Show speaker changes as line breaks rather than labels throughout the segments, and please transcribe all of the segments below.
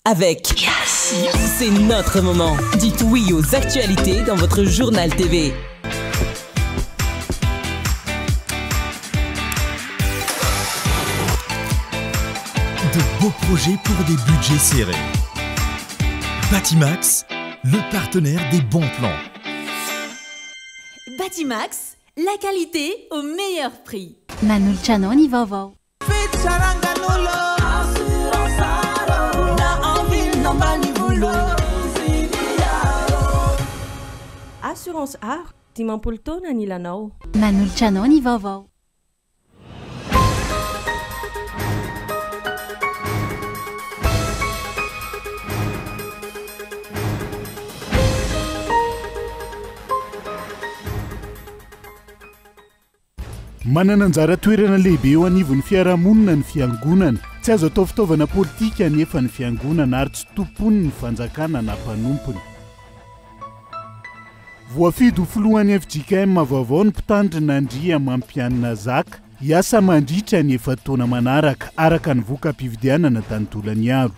avec Yes. C'est notre moment. Dites oui aux actualités dans votre journal TV.
De beaux projets pour des budgets serrés. Batimax, le partenaire des bons plans.
Batimax, la qualité au meilleur prix.
Manulcianoni vovô.
Assurance Art, Timampoltona Nilanao.
Manulcianoni vovô.
Manana anjara toerana lehibe eo anivon'ny fiarahamonina ny fiangonana. Tsy azo atao fitaovana politika nefa ny fiangonana ary tsy tompony ny fanjakana na mpanompony. Voafidy ho filohan'ny FJKM vaovao ny mpitandrina Nandria Mampianina Zaka hiasa mandritra ny efa-taona manaraka araka ny voka-pividianana tany Tolaniaro.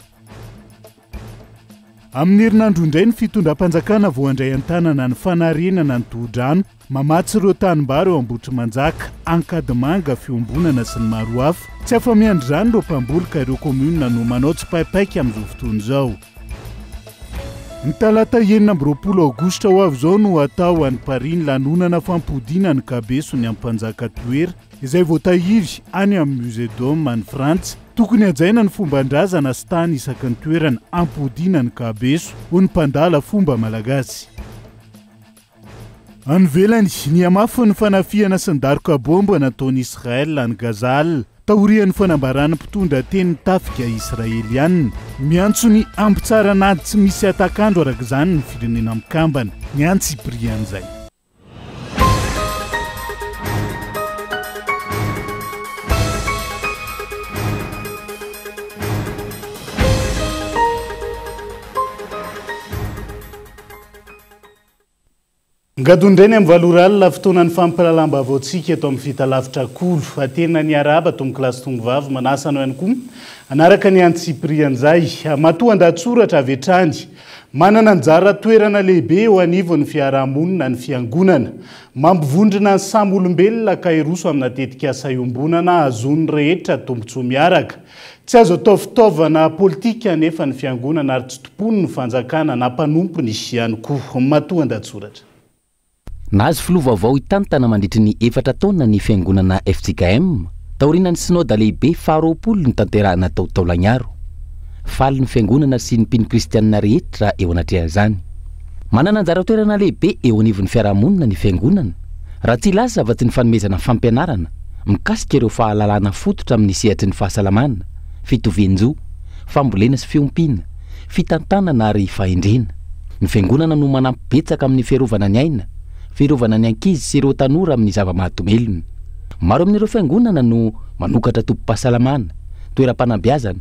Amin'ny herinandro indray ny fitondram-panjakana voandray an-tanana ny fanarenana ny tohodrano mamatsy ireo tanimbary eo Ambotrimanjaka, Ankadimanga, Fiombonana sy ny maro hafa. Tsy afa-miandry izany ireo mpamboly ka ireo komunina no manao tsipaipaika amin'izao fotoana izao. Ny talata 9 Aogositra ho avy izao no atao any Paris ny lanonana fampodiana ny Kabeso ny ampanjaka toera izay voatahiry any amin'ny Musée d'Homme any Frantsa. Tokony hajaina ny fomban-drazana sy tany isaky ny toerana ampodiana ny Kabeso ho ny mpandala fomba malagasy. Anvelany ny amafo ny fanafiana sy ny daroka bomba nataon'i Israel any Gazal taorian'ny fanambarana mpitondra teny tafika Israelianina miantso ny ampitsarana tsy misy atakandro araka izany ny firenena mikambana ny antsiprian'izay. Ngadondrainy amin'ny valoralina fotoanan'ny fampirahalam-baoantsika eto amin'ny fitalavitra kolo atena ny araba tomy kilasy tongovavy manasana ihany koa anaraka ny antsiprian'izay matoa andatsoratra avy hatrany manana anjara toerana lehibe eo anivon'ny fiarahamonina ny fiangonana mampivondrona ny samy olombelona ka iroso amina tetika asa iombonana azony rehetra tombotsoa miaraka. Tsy azo atao fitaovana politika nefa ny fiangonana ary tsy tompony ny fanjakana na mpanompony ihany koa matoa andatsoratra.
Nahazo filovaovao hitantana mandritry ny 4 taona ny fiangonana FJKM taorian'ny synode lehibe faharoapolo ny tanterahana tao Taolagnaro. Faly ny fiangonana sy ny mpino kristianina rehetra eo anatrehan'izany. Manana anjara toerana lehibe eo anivon'ny fiarahamonina ny fiangonana raha tsy ilaza avatsy ny fanomezana fampianarana mikasika ireo fahalalana fototra amin'ny sehatry ny fahasalamana, fitovian-jo, fambolena sy fiompiana, fitantanana ary fahendrena. Ny fiangonana no manampy betsaka amin'ny fiarovana ny aina, fiarovana ny ankizy sy ireo tanora amin'ny zava-mahatomelona. Maro amin'ireo fiangonana no manokatra tompom-pahasalamana, toeram-panabeazana,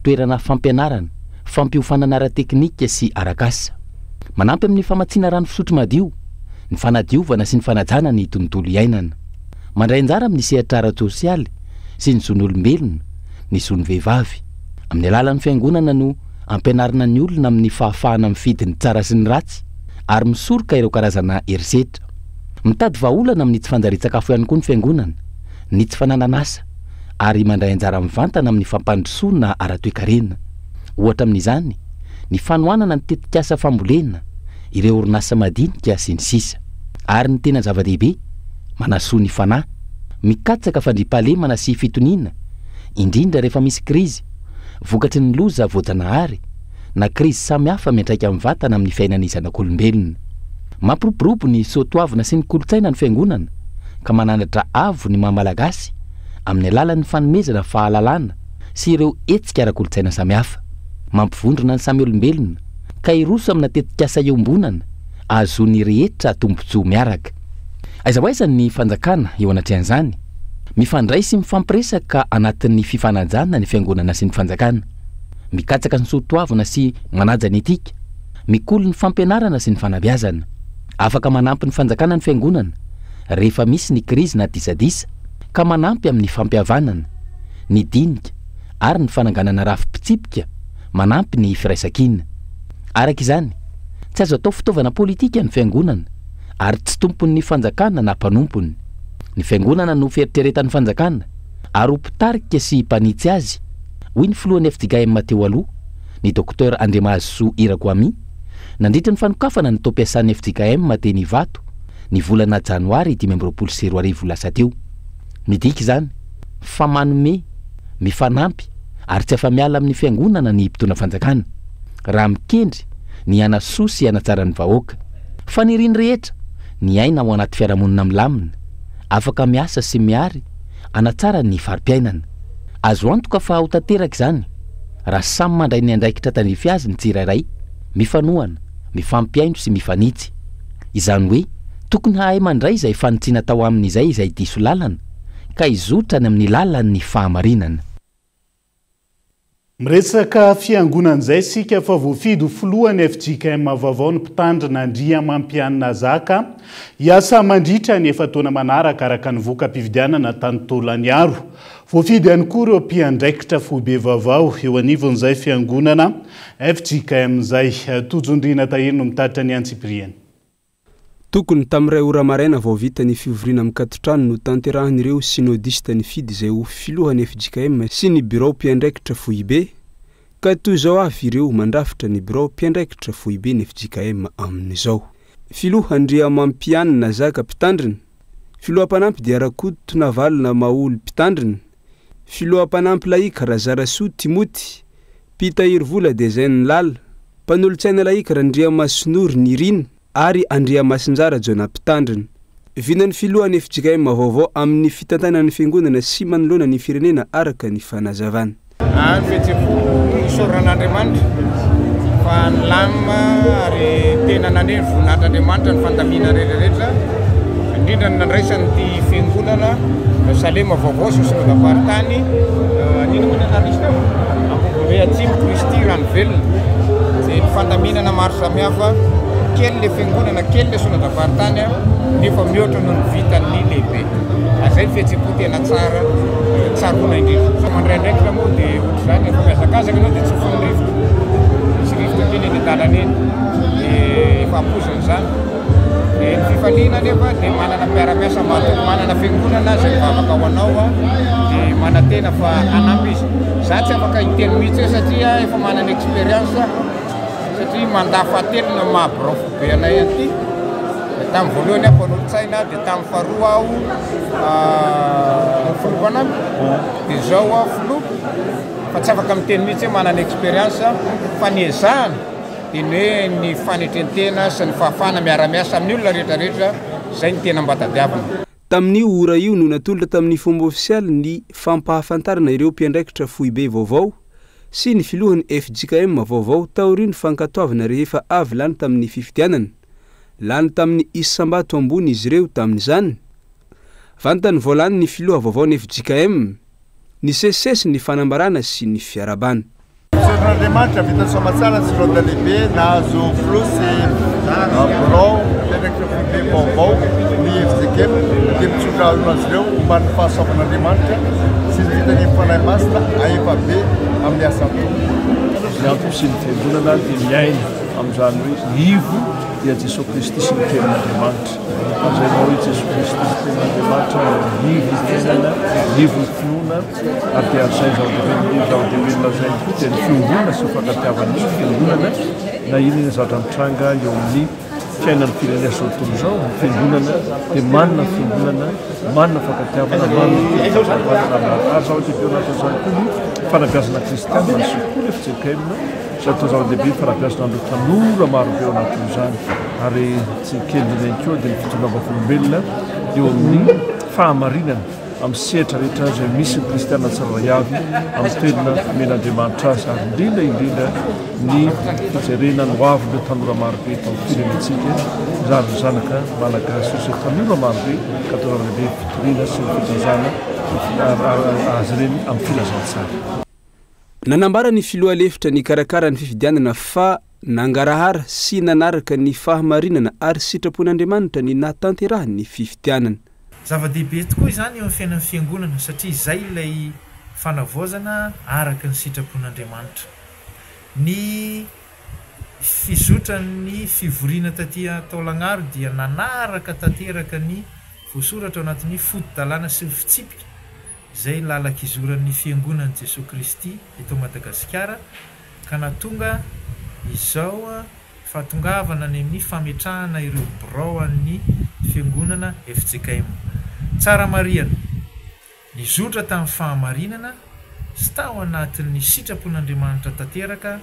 toerana fampianarana, fampiofanana ara-teknika sy arakasa. Manampy amin'ny famatsiana rano fisotro madio, ny fanadiovana sy ny fanajana ny tontolo iainana. Mandray anjara amin'ny sehatra ara-tsosialy sy ny zon'olombelona, ny zon'vehivavy. Amin'ny alalan'ny fiangonana no ampianarana ny olona amin'ny fahafahana mifidy ny tsara sy ny ratsy ary misoroka ireo karazana herisetra. Mitady vahaolana amin'ny tsy fanjarian-tsakafo ihany koa ny fiangonana, ny tsy fanananasa ary mandray anjara mivantana amin'ny fampandrosoana ara-toekarena. Ohatra amin'izany, ny fanohanana ny tetikasa fambolena, ireo orinasa madinika sy ny sisa. Ary ny tena zava-dehibe, manasoa ny fanahy, mikatsaka fandriam-pahalemana sy fitoniana, indrindra rehefa misy krizy, vokatry ny loza voajanahary na krizy samihafa miantraika amin'ny vatana amin'ny fiainana zanak'olombelona. Mampiroborobo ny soatoavina sy ny kolotsaina ny fiangonana ka mananatra avo ny mahamalagasy amin'ny alalan'ny fanomezana fahalalana sy ireo hetsika ara-kolotsaina samihafa. Mampivondrona ny samy olombelona ka iroso amina tetikasa iombonana azony rehetra tombotsoa miaraka. Aiza ho aiza ny fanjakana eo anatrehan'izany mifandray sy mifampiresaka anatin'ny fifanajana ny fiangonana sy ny fanjakana, mikatsaka ny soatoavina sy manaja ny etika, mikolo ny fampianarana sy ny fanabeazana. Afaka manampy ny fanjakana ny fiangonana rehefa misy ny krizy na disadisa ka manampy amin'ny fampihavanana, ny dinika ary ny fananganana rafim-pitsipika manampy ny firaisan-kinina. Araka izany, tsy azo atao fitaovana politika ny fiangonana ary tsy tompony ny fanjakana na mpanompony. Ny fiangonana no fieritreretan'ny fanjakana ary ho mpitarika sy mpanitsy azy. Hoy ny filohan'ny FJKM teo aloha, ny Dr Andriamahazo Irakoami, nandritra ny fanokafana ny tao-piasan'ny FJKM teny Ivato ny volana Janoary 2022 lasa teo. Midika izany fa manome, mifanampy ary tsy afa-miala amin'ny fiangonana ny mpitondra fanjakana raha mikendry ny anasoa sy hanatsara ny vahoaka. Fa ny riny rehetra ny aina ao anaty fiarahamonina milamina, afaka miasa sy miary anatsara ny farim-piainana. Azo antoka fa ho tanteraka izany raha samy mandray ny andraikitra tandrify azy ny tsirairay, mifanohana, mifampiaino sy mifanitsy. Izany hoe tokony hahay mandray izay fanitsiana tao amin'izay izay diso lalana ka izotra ny amin'ny lalan'ny fahamarinana.
Miresaka fiangonan'izay sika fa voafidy filohan'ny FJKM vaovao ny mpitandrina Andria Mampianina Zaka hiasa mandritra ny efa-taona manaraka araka ny voka-pividianana tany Tolagnaro. Voafidy ihany koa ireo mpiandraikitra foibe vaovao eo anivon'izay fiangonana FJKM izay. Tojondrina tahiny no mitaritra ny Antsipriana.
Tokony tamin'iray ora maraina vao vita ny fivoriana amin'ny katotrano no tanterahan'ireo synodista ny fidy izay ho filohan'ny FJKM sy ny birao mpiandraikitra foibe, ka toy izao avy ireo mandrafitra ny birao mpiandraikitra foibe ny FJKM amin'izao. Filoha Andria Mampianina Zaka mpitandrina, filoha-panampy Diarakoto Navalona Maoly mpitandrina, filoha-panampy laika Razarasoa Timoty, Pitahiry Vola Dezaine Lala, mpanolo-tsaina laika Andria Masinory Nirina ary Andria Masinjara Jona mpitandrina. Vinan'ny filohan'ny FJKM vaovao amin'ny fitantanan'ny fiangonana sy manoloana ny firenena araka ny fanazavana.
Ny fihetseham-po isaoran'Andriamanitra fa ny lamina ary tena naneny voninahitran'Andriamanitra ny fandamina rehetrarehetra, indrindra ny nandraisany ty fiangonana Salema vaovao sy synodam-paritany anino moa ny analista Ambombe Atsimo Kristy rano velona, izay ny fandaminana maro samihafa, kely le fiangonana kely le synodam-paritany nefa mihoatra no ny vitan'ny lehibe. Izay ny fihetseham-po tena tsara tsarona indrindra. So mandraindraikitra moa dia ohatr'izany efa miazakazaka anao dia tsy fonirivotra. Misy rivotra kely eny an-dalana eny dia efa ampoiziny izany. Ny fifaliana nefa dia manana mpiara-miasa matoky, manana fiangonana izay mivavaka ho anao dia manantena fa anampy izy. Za tsy afaka hiteny mihitsy satria efa manana expérience, satria mandafatelo na mahabirao fobe anay aty. Tamin'ny voalohany aho mpanolo-tsaina dia tamin'ny faharoa aho filoha-panampy dia izao aho filoha, fa tsy afaka miteny mihitsy hoe manana expérience fa ny ezahana dia ny hoe ny fanetrentena sy ny fahafana miara-miasa amin'ny olona rehetrarehetra, izay ny tena mba tadiavina.
Tamin'io ora io no natolotra tamin'ny fomba ofisialy ny fampahafantarana ireo mpiandraikitra foibe vaovao sy ny filohan'ny FJKM vaovao taoriany fankatoavana rehefa avy lany tamin'ny fifidianana. Lany tamin'ny Isambato ambony izy ireo tamin'izany. Vantany voalany ny filoha vaovao ny FJKM, ny sesesy ny fanambarana sy ny fiarabana.
Andriamanitra vita soamatsara sy rôda lehibe nahazo filoha sy birao mpiandraikitra foibe vaovao ny FJKM dia mitsotra azy ireo momba ny fahasoavan'Andriamanitra sy ny vitany fanahy masina aefa be amin'ny asa
ny antoko sy ny fiangonana dia miaina amin'izany hoe ivo dia Jesosy Kristy sy ny tenin'Andriamanitra. Izay nao hoe Jesosy Kristy sy tenin'Andriamanitra ivo tenana, ivo ny finoana ary dia arzay zao-devenina zay koa dia ny fiangonana sy fankatiavana ny fiangonana na iny zavatra mitranga eo amin'ny fiainan'ny firenena zao tontolo izao. Ny fiangonana dia manana fiangonana, manana fankatiavana, manana ary zao-dehibe anatin'izany koa ny fanabeazana kristianina sy koa ny FJKM atao zava-dehibe fanabeazana andro tanora marobe ao anatin'izany ary tsy keliny koa dia ny fitondram-bavolombelona eo amin'ny fahamarinana amin'ny sehatra rehetra izay misy ny kristianina tsirairay avy amin'ny toerana men'Andriamanitra azy ary indrindra ny fijerena ny hoavin'ireo tanora marobe eto amin'ny firenentsika zary zanaka malagasy sy tanora marobe ka atao zava-dehibe fitoriana sy ny fitazana azy ireny amin'ny filazantsara.
Nanambara ny filoha lefitra ny karakara ny fifidianana fa nangarahara sy nanaraka ny fahamarinana ary sitrapon'Andriamanitra ny nahatanterahan'ny fifidianana.
Zava-dehibe tokoa izany eo amin'ny fiainan'ny fiangonana satria izay ilay fanavaozana araka ny sitrapon'Andriamanitra. ny fizotran'ny fivoriana tatia Taolagnaro dia nanaraka tanteraka ny voasoratra ao anatin'ny fotodalàna sy fitsipika izay lalakizoran'ny fiangonan'i Jesosy Kristy eto Madagasikara ka nahatonga izao fahatongavana ny amin'ny fametrahana ireo birao an'ny fiangonana FJKM. Tsara mariana nizotra tamin'ny fahamarinana sy tao anatin'ny sitrapon'Andriamanitra tanteraka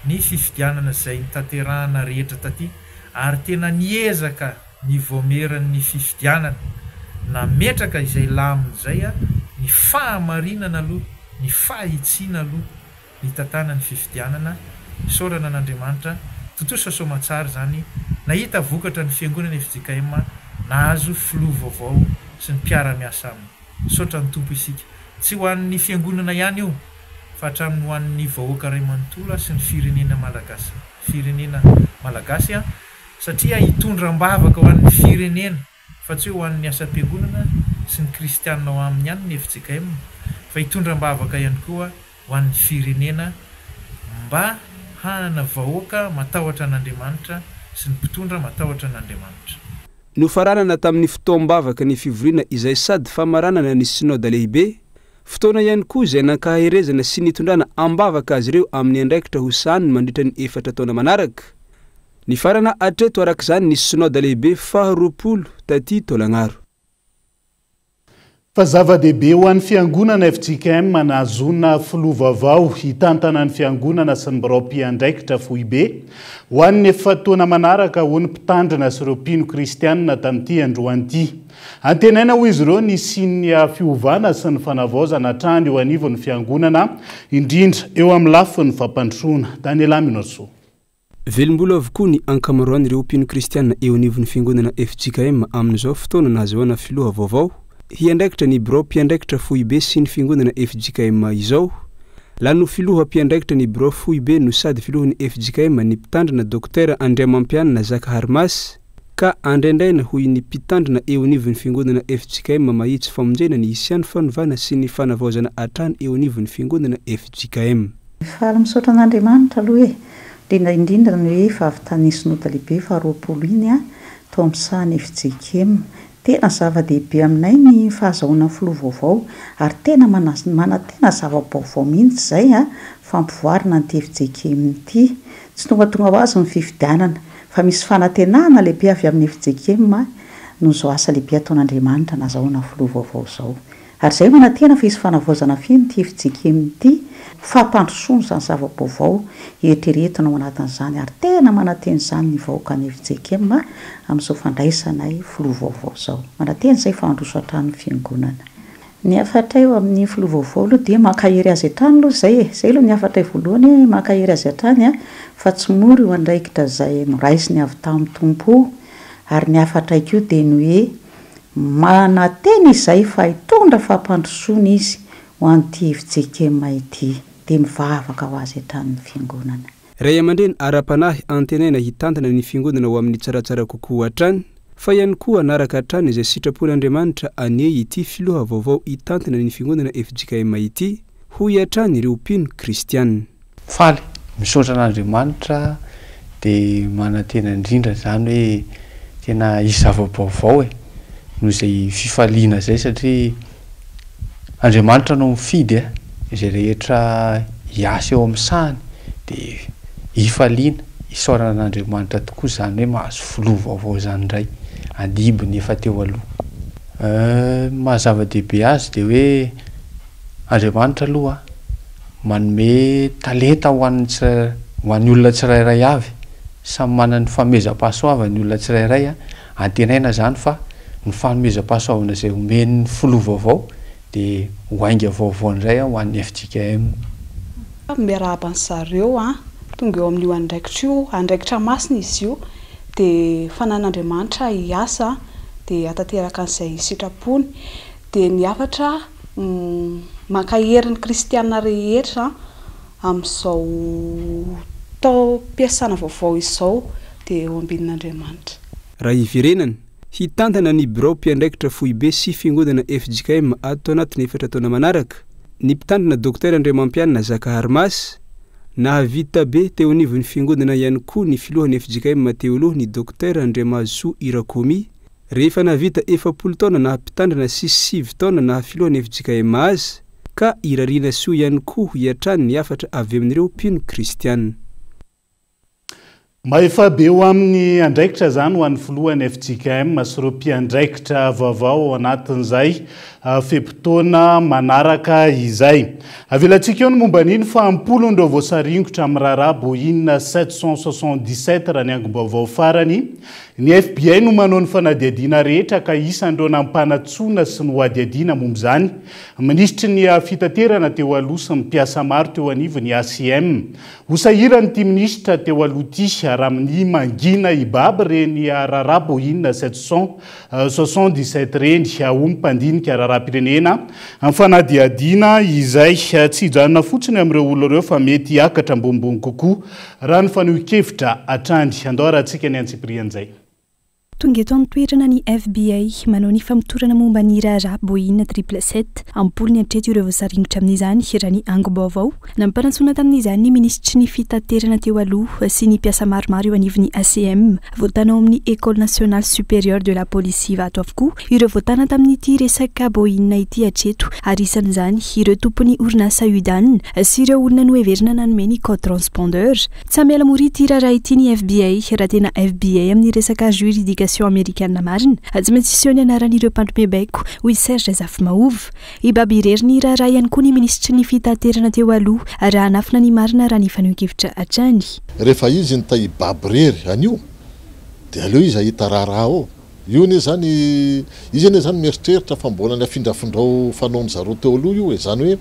ny fifidianana izay nitanterahana rehetra taty ary tena niezaka ny voameran'ny fifidianana nametraka izay lamin'izay ny fahamarinana aloha ny fahitsiana aloha ny tantana ny fifidianana sorana an'Andriamanitra totosa somatsara zany nahita vokatra ny fiangonana FJKM nahazo filoha vaovao sy ny mpiara-miasa aminy sotra ny tompo isika tsy ho an'ny fiangonana ihany io fa hatramin'ny ho an'ny vahoaka ray manontolo sy ny firenena malagasy satria hitondram-bavaka ho an'ny firenena fa tsy ho an'ny asam-piangonana sy ny kristianina ao aminy ihany ny FJKM fa hitondram-bavaka ihany koa ho an'ny firenena mba hanana vahoaka matahotra an'Andriamanitra sy ny mpitondra matahotra an'Andriamanitra.
Nofaranana tamin'ny fotoam-bavaka ny fivoriana izay sady famaranana ny synode lehibe, fotoana ihany koa izay nankaherezana sy nitondrana ambavaka azy ireo amin'ny andraikitra hosany mandritra ny 4 taona manaraka. Ny farana hatreto arak'izany ny synode lehibe faharoapolo taty Taolagnaro.
Fa zava-dehibe ho an'ny fiangonana FJKM manazona filoha vaovao hitantana ny fiangonana sy ny birao mpiandraikitra foibe ho an'ny efa taona manaraka ho ny mpitandrina sy ireo mpino kristianina tamin'ity androany ity. Antenaina ho izy ireo ny sin'ny fiovana sy ny fanavaozana hatrany eo anivon'ny fiangonana indrindra eo amin'ny lafin'ny fampandrosoana. Daniela Minoso.
Velombola avokoa ny ankamaroan'ireo mpino kristianina eo anivon'ny fiangonana FJKM amin'izao fotoana nahazoana filoha vaovao hiandraikitra ny birao mpiandraikitra foibe sy ny fiangonana FJKM izao. Lano filoha mpiandraikitra ny birao foibe no sady filohan'ny FJKM ny mpitandrina Dr Andriamampianina Zaka Harmas ka andraindraina hoy ny mpitandrina eo anivon'ny fiangonana FJKM mahitsy famonjena ny isian'ny fanovana sy ny fanavaozana hatrany eo anivon'ny fiangonana FJKM.
Faly misaotra an'Andriamanitra aloha indrindra ny hoe fahavitany synode lehibe faharoapolo iny tao amin'ny sahany FJKM. Tena zava-dehibe aminay ny fahazahoana filoha vaovao ary tena mana tena zava-baovao mihitsy izay fampivoarana ny FJKM ity. Tsy tonga ho azy ny fifidianana fa misy fanantenana lehibe avy amin'ny FJKM no izao asa lehibe ataon'Andriamanitra nazahoana filoha vaovao izao. Ary izay manantena fa hisy fanavaozana feno ty FJKM ity fampandrosoana izany zava-baovao eritreretina ao anatin'izany ary tena manantena izany ny vahoaka ny FJKM amin'izao fandraisanay filoha vaovao izao. Manantena izay fandroso hatrany fiangonana. Ny afatra eo amin'ny filoha vaovao aloha dia makahery azy hatrany aloha izay aloha ny afatra voalohany makahery azy hatrany fa tsy mora io andraikitra izay noraisiny avy tamin'ny tompo ary ny afatra koa dia ny hoe manantena izay fa hitondra fampandrosoana izy ho an'ity FJKM ity dia mivavaka ho azy hatrany fiangonana.
Ray aman-dreny ara-panahy antenaina hitantana ny fiangonana ho amin'ny tsaratsara kokoa hatrany fa ihany koa anaraka hatrany izay sitrapon'Andriamanitra ane ity filoha vaovao hitantana ny fiangonana FJKM ity hoy hatrany ireo mpino kristianina.
Faly misaotra an'Andriamanitra dia manantena indrindra zany hoe tena hisy zava-baovao noho izay fifaliana zay satria Andriamanitra no mifidy izay rehetra hiasa eo amin'ny sahany dia hifaliana hisaorana an'Andriamanitra tokoa zany hoe mahazo filoha vaovao zany indray andibony efa teo aloha. Mahazava-dehibe azy dia hoe Andriamanitra aloha manome talenta ho an'ny olona tsirairay avy samy manana ny famezam-pahasoavana ny olona tsirairay antenaina zany fa ny fanomezam-pahasoavana izay omeny filoha vaovao dia hoainga vaovao indray ho an'ny FJKM.
Miarahaba an'zareo tonga eo amin'io andraikitra masina izy io dia fanan'Andriamanitra hiasa dia atateraka an'izay sitrapony dia ny afatra mankahery ny kristianina rehetra amin'izao tao mpiasana vaovao izao dia eo ambin'Andriamanitra.
Raha iverenana hitantana ny birao mpiandraikitra foibe sy fiangonana FJKM ato anatin'ny 4 taona manaraka ny mpitandrina Dr Andriamampianina Zaka Harmas nahavita be teo anivon'ny fiangonana ihany koa ny filohan'ny FJKM teo aloha ny Dr Andriamazoa Irakomi rehefa nahavita 70 taona nahampitandrina sy 7 taona na filohan'ny FJKM azy ka irariana soa ihany koa hiatrany ny afatra avy amin'ireo mpino kristianina.
Maefa be ho amin'ny andraikitra zany ho an'ny filohan'ny FJKM sy ireo mpiandraikitra vaovao ao anatin'izay fepotona manaraka izay. Avelantsika eo ny momba n'iny fa ampolondreo voasaringotra amin'ny raharaha Boeing 777 raha ny angom-baovao farany. Ny FBI no manao ny fanadihadiana rehetra ka isan'ireo nampanatsona sy ny hoadihadiana momba izany. Ministry ny fitaterana teo aloha sy mpiasa maro teo anivon'ny ACM. Hosahirany ity ministra teo aloha ity raha amin'ny mangina ibaby reny raharaha Boeing 777 reny ho mpandinika raharaham-pirenena amin'ny fanadihadiana izay tsy hijanona fotsiny amin'ireo olona ireo fa mety hiakatra ambonimbony kokoa raha ny faneho-kevitra hatrany. Andao rahantsika ny antsipirian'izay.
Tonga eto amin'ny toerana ny FBI manao ny famotorana momba ny raharaha Boeing 777 ampolony hatreto ireo voasaringotra amin'izany raha ny angom-baovao nampanatsona tamin'izany ny ministry ny fitaterana teo aloha sy ny mpiasa maromaro eo anivon'ny ACM voatanao amin'ny École nationale supérieure de la police vato avokoa ireo voatana tamin'ity resaka Boeing ity hatreto ary isan'izany ireo tompony orinasa UDAN sy ireo olona noheverina nanome ny code transpondeur. Tsy miala mory ity raharaha ity ny FBI raha tena FBI amin'ny resaka juridique américaine marina tsy maintsy siony anaran'ireo mpandromebaiko hoy Serge Zafmaov ibaby irery ny raharaha ihany koa ny ministry ny fitaterana teo aloha raha anafina ny marina raha ny faneho-kevitra hatrany.
Rehefa izy nita ibaby rery anio dia aleo izy ahita raharaha ao io ne zany izy ane zany mieritreritra fa mbola ny afindrafindrao fanaony zareo teo aloha io zany hoe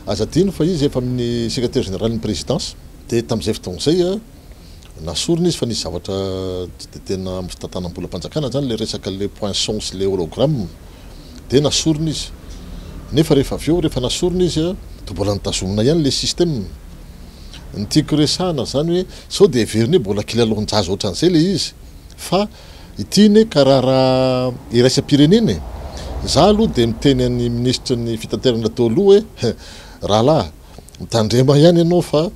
aza dino fa izy efa amin'ny secrétaire général ny présidence dia tamin'izay fotoan'izay nasorina izy fa nisy zavatra tena fitantanam-bolam-panjakana zany le resaka le poinçon sy le hologramme dia nasorina izy nefa rehefa avy eo rehefa nasorina izy dia mbola nitazomina ihany le système ny tiako resahana zany hoe sao dia heveriny hoe mbola kilalon-jaza ohatran'izay le izy fa ity ne karaha iraisam-pirenena za aloha dia miteny an'ny ministre ny fitaterana teo aloha hoe rahalahy mitandrema ihany ianao fa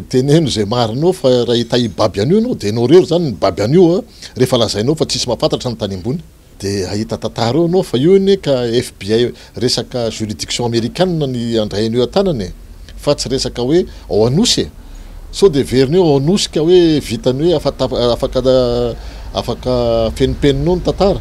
teneno zay marinao fa raha hita ibaby an'io anao dia anao rery zany ny baby an'io rehefa lazainao fa tsisy mahafantatra ny tany ambony dia ahita tantara eo anao fa io ne ka FBI resaka juridiction américaine ny andrahan'io an-tanany fa tsy resaka hoe ao anosy sao dia veriny eo ao anosy ka hoe vitany hoe afaka fenipeninao ny tantara.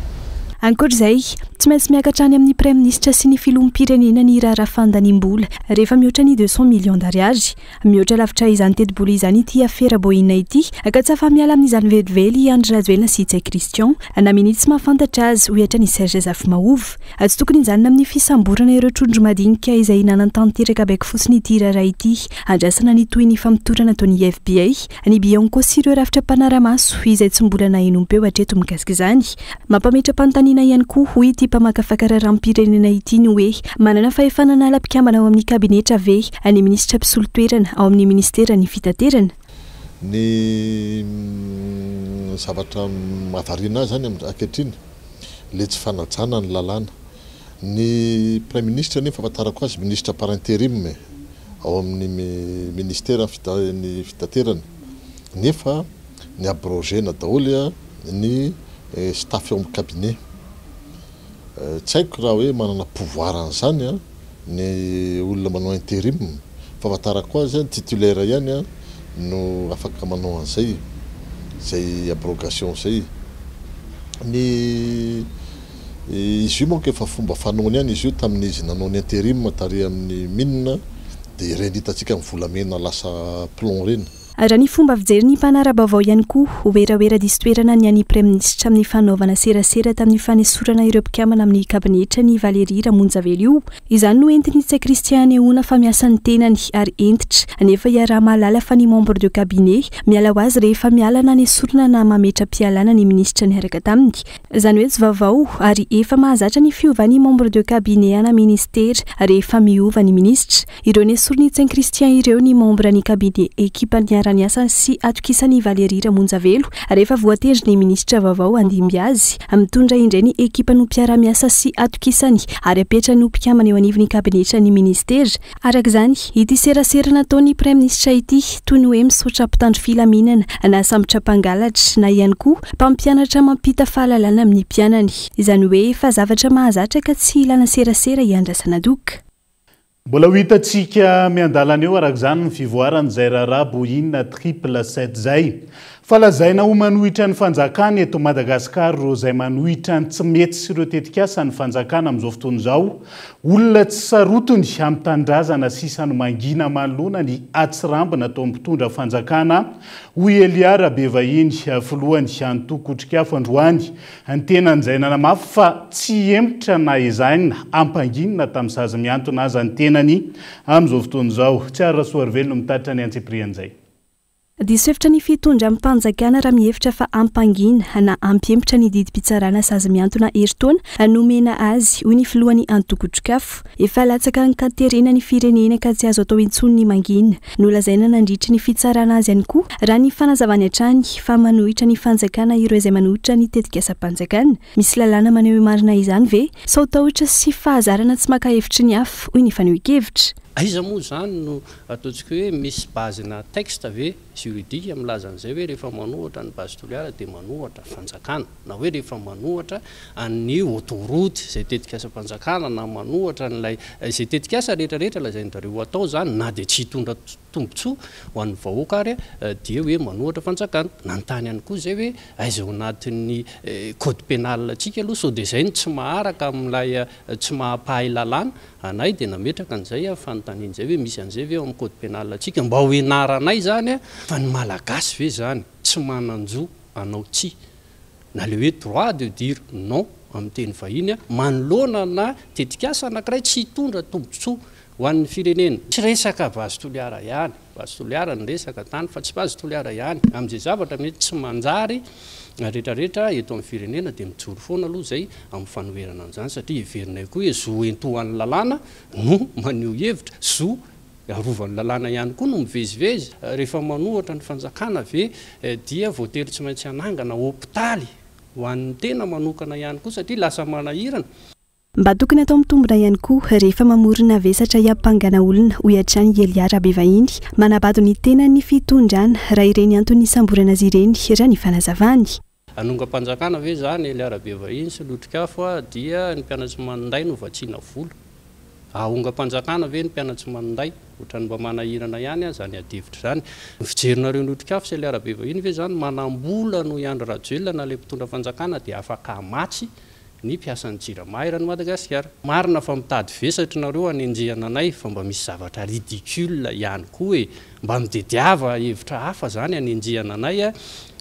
Ankoatr'izay tsy maintsy miakatra any amin'ny prime ministre sy ny filoham-pirenena ny raharaha fandanim-bola rehefa mihoatra ny 200 millions d'ariary mihoatra lavitra izany teti-bola izany ity afera Boeing ity ka tsy afa miala amin'izany velively Andry Rajoelina sy Tsay Christian na minitsy mahafantatra azy ho ohatra ny Serge Zafmaov tsy tokony izany amin'ny fisamborana ireo trondro madinika izay nanantanteraka baiko fotsiny ity raharaha ity andrasana ny toy ny famotorana ataon'ny FBI ny Bianco sy ireo rafitra mpanaramaso izay tsy mbola nahenom-peo hatreto mikasika izany mampametra-pantanina ihany koa hoy ity mpamakafaka raharam-pirenena ity ny hoe manana fahefanana ala-mpikambana ao amin'ny kabinetra ve ny ministra mpisolo toerana ao amin'ny ministera ny fitaterana.
Ny zavatra mahavariana zany ankehitriny le tsy fanajana ny lalàna ny prime ministre nefa fahafantarako azy ministre par intérim ao amin'ny ministera ny fitaterana nefa ny abrogena daholo ny staff ao amin'ny cabinet tsy haiko raha hoe manana pouvoir an'izany ny olona manao intérim fahafantarako azy titulaire ihany no afaka manao an'izay zay abrogation zay ny izy io manko efa fomba fanaony ihany izy io tamin'izy nanao ny intérim tary amin'ny minina dia ireny hitantsika amin'ny volamena lasa plomb reny.
Raha ny fomba fijery ny mpanara-baovao ihany koa oeraoera distoerana ny an'ny prime ministre amin'ny fanaovana serasera tamin'ny fanesorana ireo mpikambana amin'ny kabinetra ny Valérie Ramonjavelo io izany no entiny Tsay Christian Eona fa miasa ny tenany ary entitra nefa iaraha mahalala fa ny membre de cabinet miala ho azy rehefa miala nanesorana na mametra-pialana ny ministra niaraka taminy izany hoe tsy vaovao ary efa mahazatra ny fiova ny membre de cabinet ana ministera rehefa miova ny ministra ireo nesoriny Tsay Christian ireo ny membre ny cabinet ekipa mpiaraniasa sy atokisany Valérie Ramonjavelo rehefa voatendry ny ministra vaovao Andimby Azy mitondra indray ny ekipa no mpiaramiasa sy atokisany ary apetra no mpikamana eo anivon'ny kabinetra ny ministera. Arak'izany ity serasera nataon'ny Prime Ministre ity toy ny hoe misaotra mpitandro filaminana na sambotra mpangalatra na ihany koa mpampianatra mampita fahalalana amin'ny mpianany. Izany hoe fa zavatra mahazatra ka tsy ilana serasera iandrasana doka.
Mbola ho hitantsika miandalana eo arak'izany ny fivoaran'izay raharaha Boeing 777 zay. Falazaina ho manohitra ny fanjakana eto Madagasikara ro izay manohitra ny tsy mety sy ireo tetikasa ny fanjakana amin'izao fotoana izao. Olona tsy sarotony amin'ny tanindrazana sisa no mangina manoloana ny atsirambina atao mpitondra fanjakana hoy Elia Rabevahiny filohany Antoko Otrikafo androany. Ny tenan'izay nanamafy fa tsy emotra na ezahina ampanginina tamin'ny sazy miantona aza ny tenany amin'izao fotoana izao. Tsiara Soarvelo no mitatra ny antsiprian'izay.
Disefitra ny fitondra amin'ny mpanjakana raha mihevitra fa ampangina na ampiempotra ny didim-pitsarana sazy miantona herintaona nomena azy hoy ny filohany Antoko Otrikafo. Efa latsaka ny katerena ny firenena ka tsy azo atao intsony ny mangina. Nolazaina nandritra ny fitsarana azy ihany koa raha ny fanazavany hatrany fa manohitra ny fanjakana ireo izay manohitra ny tetikasa-panjakana. Misy lalàna maneho marina izany ve? Sao tahotra sy fahazarana tsy maka hevitry ny hafa hoy ny faneho-kevitra.
Aiza moa zany no ataontsika hoe misy bazina texte ve juridique milaza an'izay hoe rehefa manohatra ny base toliara dia manohatra fanjakana na hoe rehefa manohatra ny autoroute izay tetikasa-panjakana na manohatra n'ilay izay tetikasa rehetrarehetra lazain'zareo atao zany na dia tsy hitondra tombotsoa ho an'ny vahoaka ary dia hoe manohatra fanjakana. Nanontany ihany koa izay hoe aiza ao anatin'ny code pénal antsika aloha sao dia izay no tsy maharaka amin'ilay tsy mahampahay lalàna anay dia nametraka an'izay fanontanian'izay hoe misy an'izay ve ao amin'ny code pénal antsika mba ho enaranay zany fa ny malagasy ve zany tsy mananjo anao tsia na le hoe droit de dire non amin'ny teny vahiny manoloana na tetikasa anankiray tsy hitondra tombotsoa ho an'ny firenena. Tsy resaka base toliara ihany, base toliara ny resaka tany fa tsy base toliara ihany amin'izay zavatra mety tsy manjary rehetrarehetra eto amin'ny firenena dia mijoro foana aloha zay amin'ny fanoherana an'izany satria heverinay koa hoe zo entohan'ny lalàna no maneho hevitra zo arovan'ny lalàna ihany koa no mivezivezy. Rehefa manohatra ny fanjakana ve dia voatery tsy maintsy anangana hôpitaly ho an'ny tena manokana ihany koa satria lasa manahirana.
Mba tokony atao mitombona ihany koa rehefa mamorona vesatra hiampangana olona hoy hatrany Elia Rabevahiny manabado ny tena ny fitondrana raha ireny antony samborana azy ireny raha ny fanazavany.
Anonga-panjakana ve zany Elia Rabevahiny sy Otrikafo dia ny mpianatry manday no vatsiana vola. Ahonga-panjakana ve ny mpianatry manday ohatrany mba manahirana ihany zany adevitra zany. Fijerinareo ny Otrikafo sy Elia Rabevahiny ve zany manambola no Andry Rajoelina na le mpitondra fanjakana dia afaka matsy ny mpiasan'ny Jirama eran'ny Madagasikara. Marina fa mitady vesatra nareo anenjehana anay fa mba misy zavatra ridicule ihany koa hoe mba midediava hevitra hafa zany anenjehana anay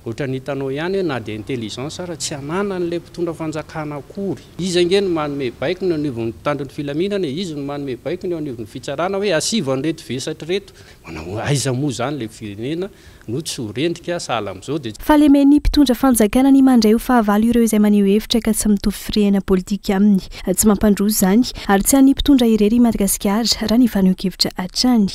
ohatra ny hitanao ihany na dia intelligence raha tsy anana n'ilay mpitondra fanjakana akory. Izy ange no manome baiko ny anivon'ny mpitandro ny filaminana, izy no manome baiko ny anivon'ny fitsarana hoe asiva an'ireto vesatra reto. Manao aiza moa zany ilay firenena no tsy ho rendrika sahala amin'izao dia
fa lemen'ny mpitondra fanjakana ny mandray ho fahavalo ireo izay maneho hevitra ka tsy mitovy firehana politika aminy. Tsy mampandroso zany ary tsy any mpitondra irery Madagasikara raha ny faneho-kevitra hatrany.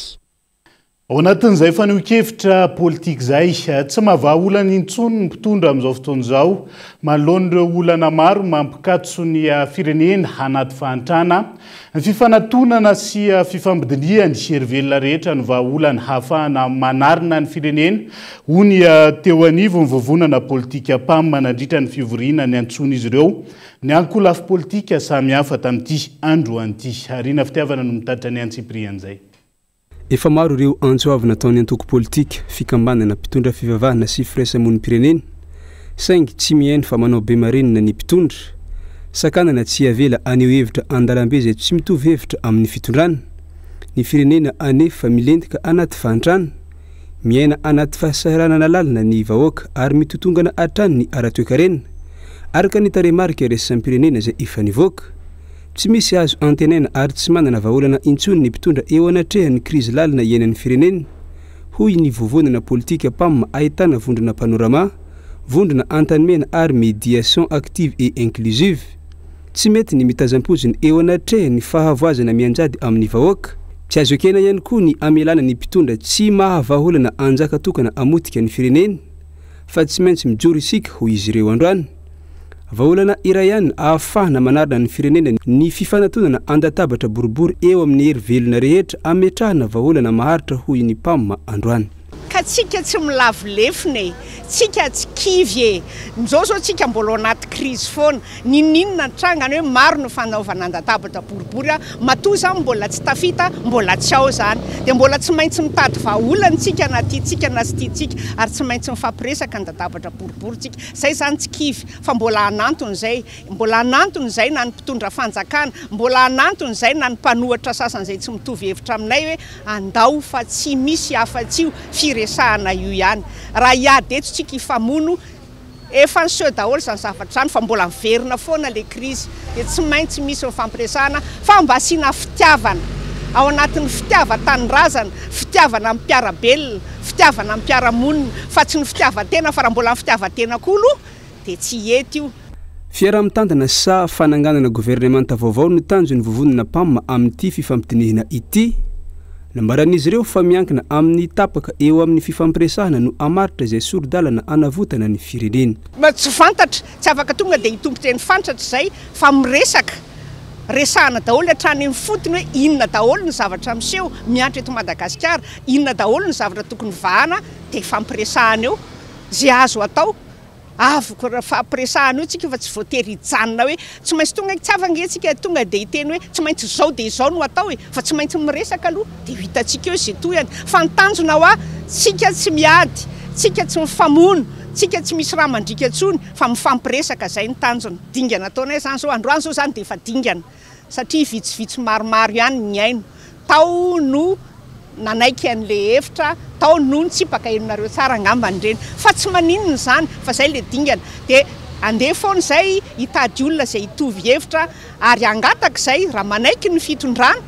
Ao anatin'izay faneho-kevitra politika izay tsy mahavaolana intsony ny mpitondra amin'izao fotoana izao manoloana ireo olana maro mampikatso ny firenena anaty fahantrana. Ny fifanantonana sy fifambidiniany serivelona rehetra no vahaolana hahafahana manarina ny firenena hoy ny teo anivo ny vovonana politika PAM manandritra ny fivoriana ny antsony izy ireo ny ankolafo politika samihafa tamin'ity andro an'ity. Arina fitiavana no mitatra ny antsiprian'izay.
Efa maro ireo antsoavy nataony antoko politika fikambanana mpitondra fivavahana sy firaisamon'ny pirenena saingy tsy mihaino fa manao be marenina ny mpitondra sakanana tsy avela aneo hevitra andalambe izay tsy mitovy hevitra amin'ny fitondrana. Ny firenena anefa milentaka anaty fahantrana miaina anaty fahasahiranana lalina ny vahoaka ary mitotongana hatrany ny ara-toekarenina araka ny taremarika resasan'ny pirenena izay efa nivoaka. Tsy misy azo antenaina ary tsy manana vahaolana intsony ny mpitondra eo anatrehan'ny krizy lalina iainan'ny firenena hoy ny vovonana politika PAM ahitana vondrona panorama, vondrona antanimena ary médiation active et inclusive. Tsy mety ny mitazam-poziny eo anatrehan'ny fahavoazana mianjady amin'ny vahoaka tsy azo ekena ihany koa ny amelana ny mpitondra tsy mahavaholana anjaka tokana amotika ny fireneny fa tsy maintsy mijoro isika ho izy ireo androany vaholana iray ihany ahafahana manarina ny firenena ny fifanantonana andatabatra boribory eo amin'ny hery velona rehetra ametrahana vaholana maharitra hoy ny mpamma androany
ka tsika tsy milavolefina tsika tsy kivy e nzao zao tsika mbola anaty crise foana nininona trangany hoe maro no fanaovana andatabatra boribory a matoa zany mbola tsy tafita mbola tsy ao zany dia mbola tsy maintsy mitady vaholany tsika na tiatsika na sy tiatsika ary tsy maintsy mifampiresaka andatabatra boribory tsika zay zany tsy kivy fa mbola anantony zay na ny mpitondra fanjakana mbola anantony zay na ny mpanohatra sasany zay tsy mitovy hevitra aminay hoe andao fa tsy misy afa-tsio firesahana io ihany raha iady eto tsika ifamono efa nyseho daholo zany zavatra zany fa mbola miverina foana le crise dia tsy maintsy misy mifampiresahana fa mba asiana fitiavana ao anatin'ny fitiava-tanorazana fitiavana amin'ny mpiarabelona fitiavana amin'ny mpiaramonina fa tsy ny fitiavatena fa raha mbola ny fitiavatena koa aloha dia tsy ety io
fiara-mitantana sa fananganana gouvernemanta vaovao no tanjony vovonina mpamma amin'ity fifampidinihina ity nambaran'izy ireo fa miankina amin'ny tapaka eo amin'ny fifampiresahana no amaritra izay sorodalana anavotana ny fireneny
tsy fantatra tsy afaka tonga dia hitombotra ny fantatra zay fa miresaka resahana daholo hatrany ny fotony hoe inona daholo ny zavatra miseho miantra eto Madagasikara inona daholo ny zavatra tokony vahana dia fampiresahana eo zay azo atao avoko raha fampiresahana io tsika fa tsy voatery hijanona hoe tsy maintsy tonga tsy afangesika tonga dia hiteny hoe tsy maintsy zao dia izao no atao fa tsy maintsy miresaka aloha dia hitantsika eo zay toyany fa nitanjona hoa tsika tsy miady tsika tsy mifamono tsika tsy misy raha mandrika tsony fa mifampiresaka zay ny tanjona dingana ataonay zany zao androany zao zany dia efa dingana satria vitsivitsy maromaro ihany ny aino tao no nanaiky an'le hevitra tao noho ny tsipaka enonareo tsara angambany reny fa tsy maninona zany fa zay le dingana dia andeha foana zay hitady olona zay hitovy hevitra ary angataka zay raha manaiky ny fitondrana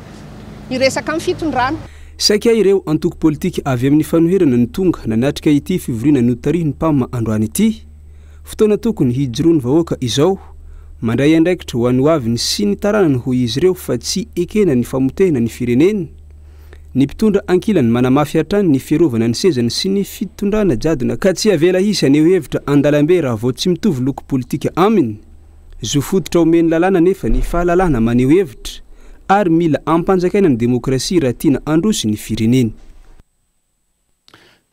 iresaka amin'ny fitondrana
saika ireo antoko politika avy amin'ny fanoherana ny tonga nanatrika ity fivoriana notarihy ny mpamma androany ity fotoana tokony hijoroany vahoaka izao mandray andraikitra ho an'ny aviny sy ny taranany ho izy ireo fa tsy ekena ny famotehana ny fireneny ny mpitondra ankilany manamafy hatrany ny fiarovana ny sezany sy ny fitondrana jadona ka tsy avela hisy aneo hevitra andalambe raha vao tsy mitovy loko politika aminy zo fototra omeny lalàna nefa ny fahalalàna maneho hevitra ary mila ampanjakaina ny demokrasia raha tiana androso ny fireneny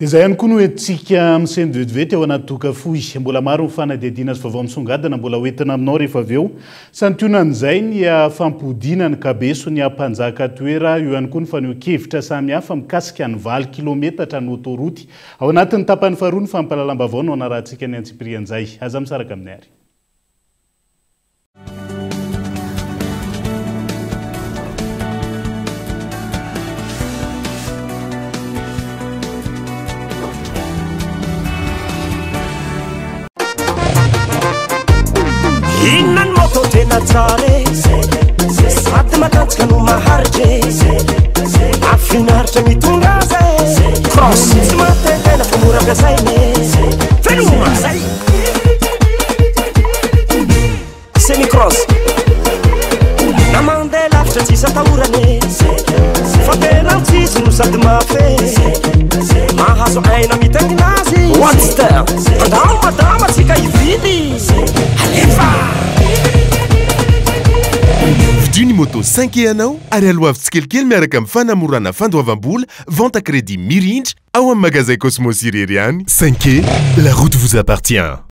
dia izay ihany koa no entsika miseny vetivety ao anaty toka fohy mbola maro mifanadihadiana sy vaovao misongadina mbola hoentina aminao rehefa avy eo santionan'izay ny fampodiana ny kabeso ny ampanjaka toera io ihany koa ny faneho-kevitra samihafa mikasika ny 20 kilometatra ny autoroute ao anatin'ny tapany faharoa ny fampalalam-bavao no anarahantsika ny antsipirian'izay aza misaraka amin'ny ary
inona ny moto tena tsara sady matanjaka no maharitra afinaritra mitonga zay cross tsy matetena fa moraka zayne fenoma zay semi cross na mandeha lavitra tsisy atahorane fa tena tsisy no sady mafe mahazo aina mitaingina azy watster andao madama tsika hividy alefa
vidiny moto 5 ianao ary aloha tsikelikely miaraka amin'ny fanamorana fandoavam-bola vente à crédit mirindra ao amin'ny magasin Cosmos Irery any 5 la route vous appartient.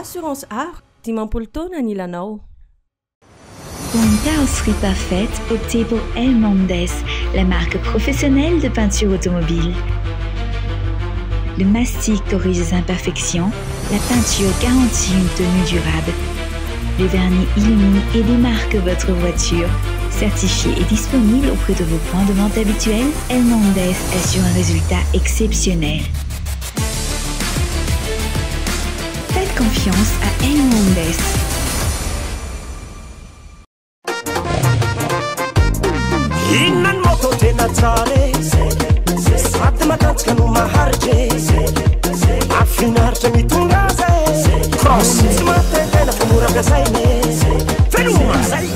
Assurance Art, dimampolo taona ny ilanao.
Pour une carrosserie parfaite, optez pour El Mondes, la marque professionnelle de peinture automobile. Le mastic corrige les imperfections. La peinture garantit une tenue durable. Le vernis illumine et démarque votre voiture. Certifié et disponible auprès de vos points de vente habituels, El Mondes assure un résultat exceptionnel. Faites confiance à El Mondes.
Innan moto tena tsare sady matanjaka no maharitra afinaritra mitondra zay cross tsy matetena fa moraka zay ne fenoma zay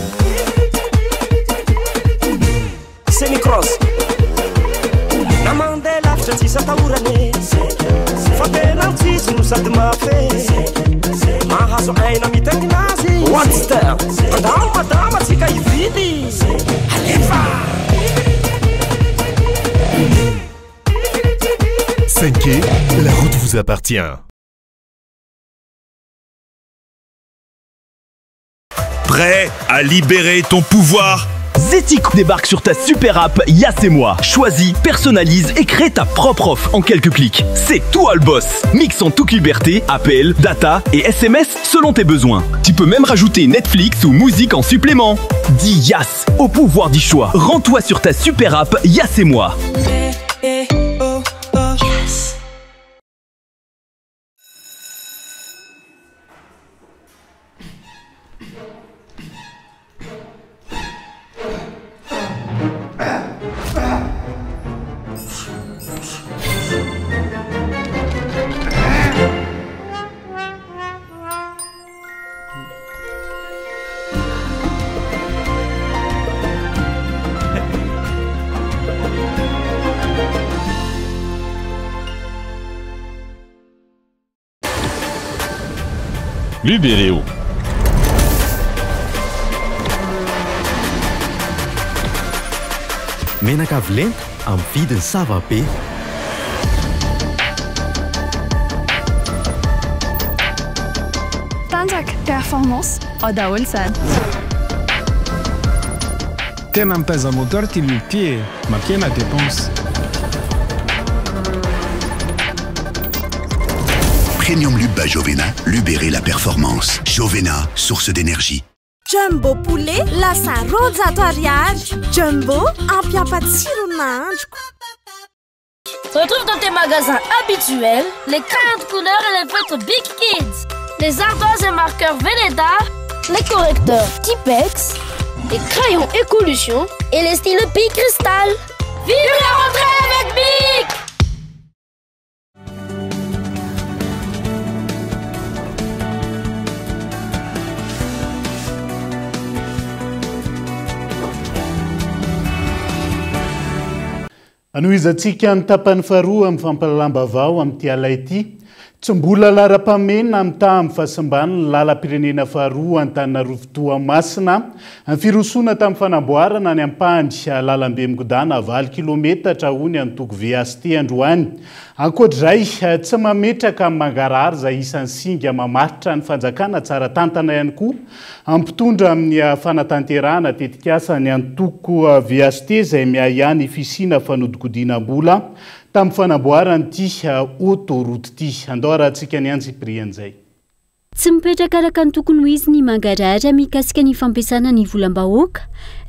semi cross na mandeha lavitra tsisy atahorane fa tena mitsitsy no sady mafe mahazo aina mitaingina azy watster andao madama tsika ividy alefa
5K, la route vous appartient.
Prêt à libérer ton pouvoir?
Zetik débarque sur ta super app Yas et moi. Choisis, personnalise et crée ta propre offre en quelques clics. C'est toi le boss. Mix en toute liberté, appels, data et SMS selon tes besoins. Tu peux même rajouter Netflix ou musique en supplément. Dis Yas au pouvoir du choix. Rends-toi sur ta super app Yas et moi.
Libéreo.
Menaka vilenta amin'ny vidiny sava be.
Tanjaka performance daholo sady.
Tena mitaiza moteur ty lupie mapiena dépense.
Premium Lube Jovena, libérer la performance. Jovena, source d'énergie.
Jumbo poulet, lasa rojato ariary. Jumbo, ampiapatsiro nandroko.
Retrouve dans tes magasins habituels les crayons de couleur et les feutres Big Kids, les ardoises et marqueurs Velleda, les correcteurs Tipex, les crayons Écolution et les stylos Bic Cristal. Vive la rentrée avec Bic!
Anoizatsika ny tapany faharoa amin'ny fampalalambavao amin'ity ala ity. Tsy mbola lara-pamena amin'ny tamin'ny fahasamban'ny lalam-pirenena faharoa Antananarivo Toamasina. Ny firosoana tamin'ny fanamboarana ny ampandry lalam-be migodana 20 kilometatra hony antoko VST androany. Ankoatr'izay tsy mametraka amin'ny mangarary izay isan'ny singa mamaritra ny fanjakana tsara tantana ihany koa. Ampitondra amin'ny fanatanterahana tetikasa ny antoko VST izay miahany fisina fanodikodinam-bola tamin'ny fanamboarana ity autoroute ity. Andao arahantsika ny anjiprian'izay.
Tsy mipetraka araka ny tokony ho izy ny mangarary mikasika ny fampiasana ny volam-bahoaka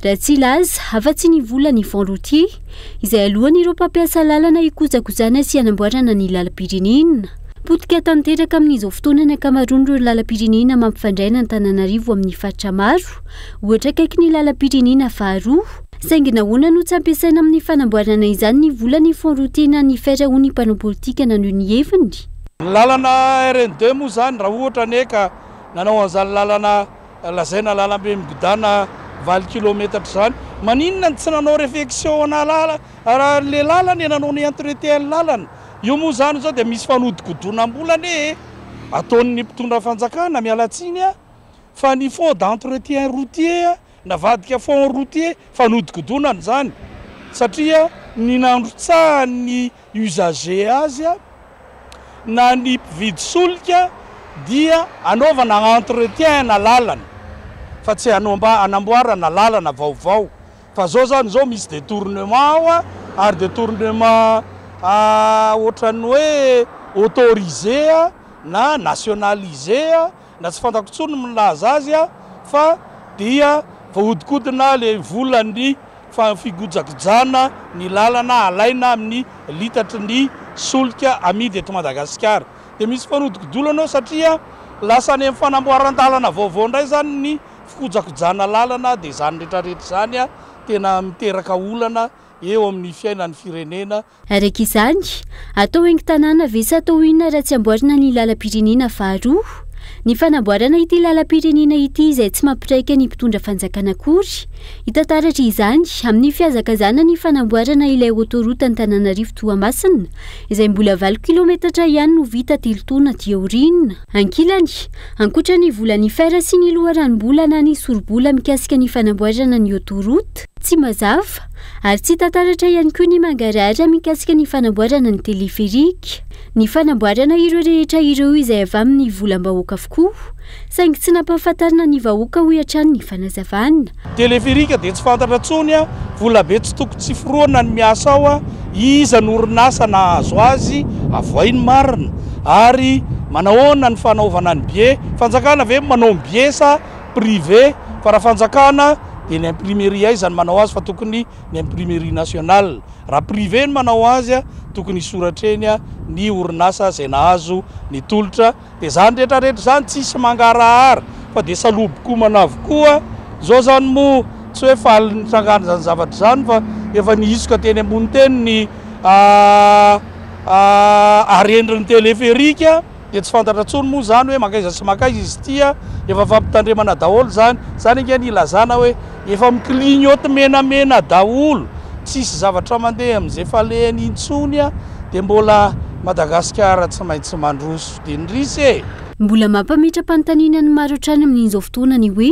raha tsy ilaza afa-tsy ny vola ny fond routier izay alohan'ireo mpampiasa lalana hikojakojana sy hanamboarana ny lalam-pirenena. Potika tanteraka amin'izao fotoana ny ankamaroany ireo lalam-pirenena mampifandraina Antananarivo amin'ny faritra maro, ohatra kaiky ny lalam-pirenena faharoa. Saingy nahoana no tsy ampiasaina amin'ny fanamboarana izany ny vola ny fond routier na ny fera ho ny mpanao politika nanao ny heviny.
Lalana RN2 moa zany raha ohatra neka nanao an'izany lalana lazaina lalambe migodana 20 kilometatra zany, maninona tsy nanao réflexion na raha le lalana nanao ny entretien lalana. Io moa zany zao dia misy fanodikodonam-bola ne ataon'ny mpitondra fanjakana mialatsiny fa ny fond d'entretien routier navadika fond routier fanodikodonany zany satria ny nandrotsahany usager azy na ny mpividy solika dia anaovana entretien na lalana fa tsy anamboarana lalana vaovao fa zao zany zao misy détournement ary détournement ohatrany hoe autorisé na nationalisé na tsy fantako tsony milaza azy fa dia vahodikotina le volany figojakojana ny lalana alaina amin'ny litatry ny solika amidy eto Madagasikara. Dia misy fanodikodolana satria lasa any amin'ny fanamboaran-dalana vaovao ndray zany ny fikojakojana lalana dia zany rehetrarehetra zany tena miteraka olana eo amin'ny fiainan'ny firenena.
Araka izany, atao haingo-tanàna ve sa atao inona raha tsy amboarina ny lalam-pirenena faharoa? Ny fanamboarana ity lalam-pirenena ity izay tsy mampiraika ny mpitondra fanjakana akory. Hitantaratra izany amin'ny fihazakazana ny fanamboarana ilay autoroute Antananarivo Toamasina izay mbola 20 kilometatra ihany no vita telotaona aty aoriana. Ankilany, ankoatra ny volan'ny fera sy ny loharanom-bola ny sorobola mikasika ny fanamboarana ny autoroute, tsy mazava ary tsy tantaratra ihany koa ny mangarara mikasika ny fanamboarana ny teleferika. Ny fanamboarana ireo rehetra ireo izay avy amin'ny volam-bahoaka avokoa, saingy tsy nampahafantarina ny vahoaka ho hatrany ny fanazavana.
Teleferika dia tsy fantatra tsony vola be tsy toko tsy foroana ny miasa ao iza ny orinasa nahazo azy avoainy marina ary manahoana ny fanaovana ny bie fanjakana ve manao ny bie sa privé fa raha fanjakana dia ny imprimerie izany manao azy fa tokony ny imprimerie nationale. Raha privé ny manao azy tokony soratreny ny orinasa izay nahazo ny tolotra. Dia zany rehetrarehetra zany tsisy mangarahara fa dia salobokomana avokoa. Zao zany moa tsy hoe faly nitsangana zany zavatra zany fa efa nihisoka teny ambony teny ny arendriny teleferika dia tsy fantatra tsony moa zany hoe makaiza sy makaiza izy tia efa fampitandremana daholo zany inge ny ilazana hoe efa miklignote menamena daholo tsisy zavatra mandeha amin'izay falehany intsony dia mbola Madagasikara tsy maintsy mandroso dia nrisy
mbola mampamitra-panontaniana ny maro hatrany amin'izao fotoana ny hoe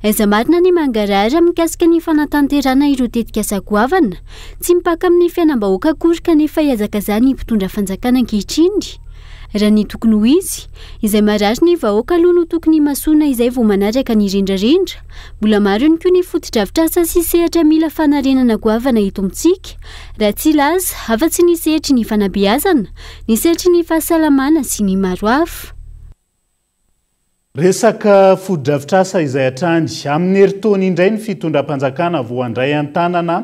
aiza marina ny mangarara mikasika ny fanatanterana ireo tetika sagoavana tsy mipaka amin'ny fiainam-bahoaka akory kanefa hiazakazany mpitondra fanjakana ankehitriny. Raha ny tokony ho izy izay marary ny vahoaka aloha no tokony masona izay vao manaraka ny rendrarendra. Mbola maro ihany koa ny fotodrafitrasa sy sehatra mila fanarenana goavana eto amintsika. Raha tsy laza afa-tsy ny sehatry ny fanabeazana, ny sehatry ny fahasalamana sy ny maro hafa.
Resaka fotodrafitrasa izay hatrany amin'ny herintaona indray ny fitondram-panjakana voandray an-tanana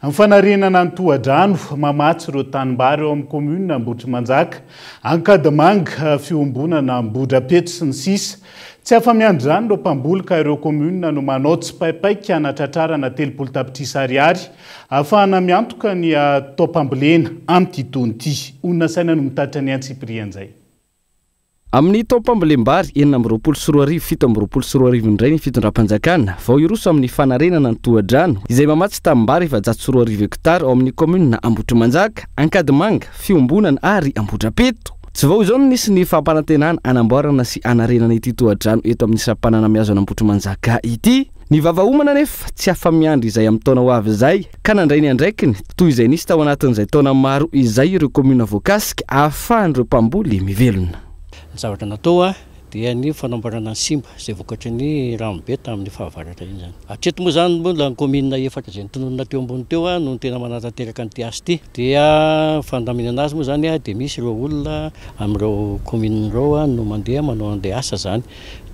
amin'ny fanarenana ny tohadrano mamatsy ireo tanimbary eo amin'ny komuna Ambohitrimanjaka, Ankadimanga, Fiombonana, Ambohidrapeto sy ny sisa. Tsy afa-miandry izany ireo mpamboly ka ireo komuna no manao tsipaipaika anatratrarana 30 tapitrisa ariary ahafahana miantoka ny taopambolena amin'ity taona ity. Onona saina no mitatitra ny antsipirian'izay.
Amin'ny taopambolembary 7 indray ny fitondram-panjakana vao iroso amin'ny fanarenana ny tohadrano izay mamatsy tanimbary efa 6 hektara ao amin'ny komuna Ambohitrimanjaka, Ankadimanga, Fiombonana ary Ambohidrapeto. Tsy vao izao nisy ny fampanantenana anamboarana sy anarenana ity tohadrano eto amin'ny sampanana miazona Ambohitrimanjaka ity. Ny vavaomana nefa tsy afa-miandry izay amin'ny taona ho avy izay ka nandray ny andraikiny toy izay nisy tao anatin'izay taona maro izay ireo komuna voakasika ahafahan'ireo mpamboly mivelona.
Ny zavatra natao dia ny fanamboarana ny simba izay vokatry ny ranobe tamin'ny fahavaratra iny zany. Hatreto moa zany mbola ny komuna efatra izay nitononona teo ambony teo no tena manatanteraka ny asa ity. Dia fandaminana azy moa zany dia misy ireo olona amin'ireo komuna ireo no mandeha manao andeha asa zany.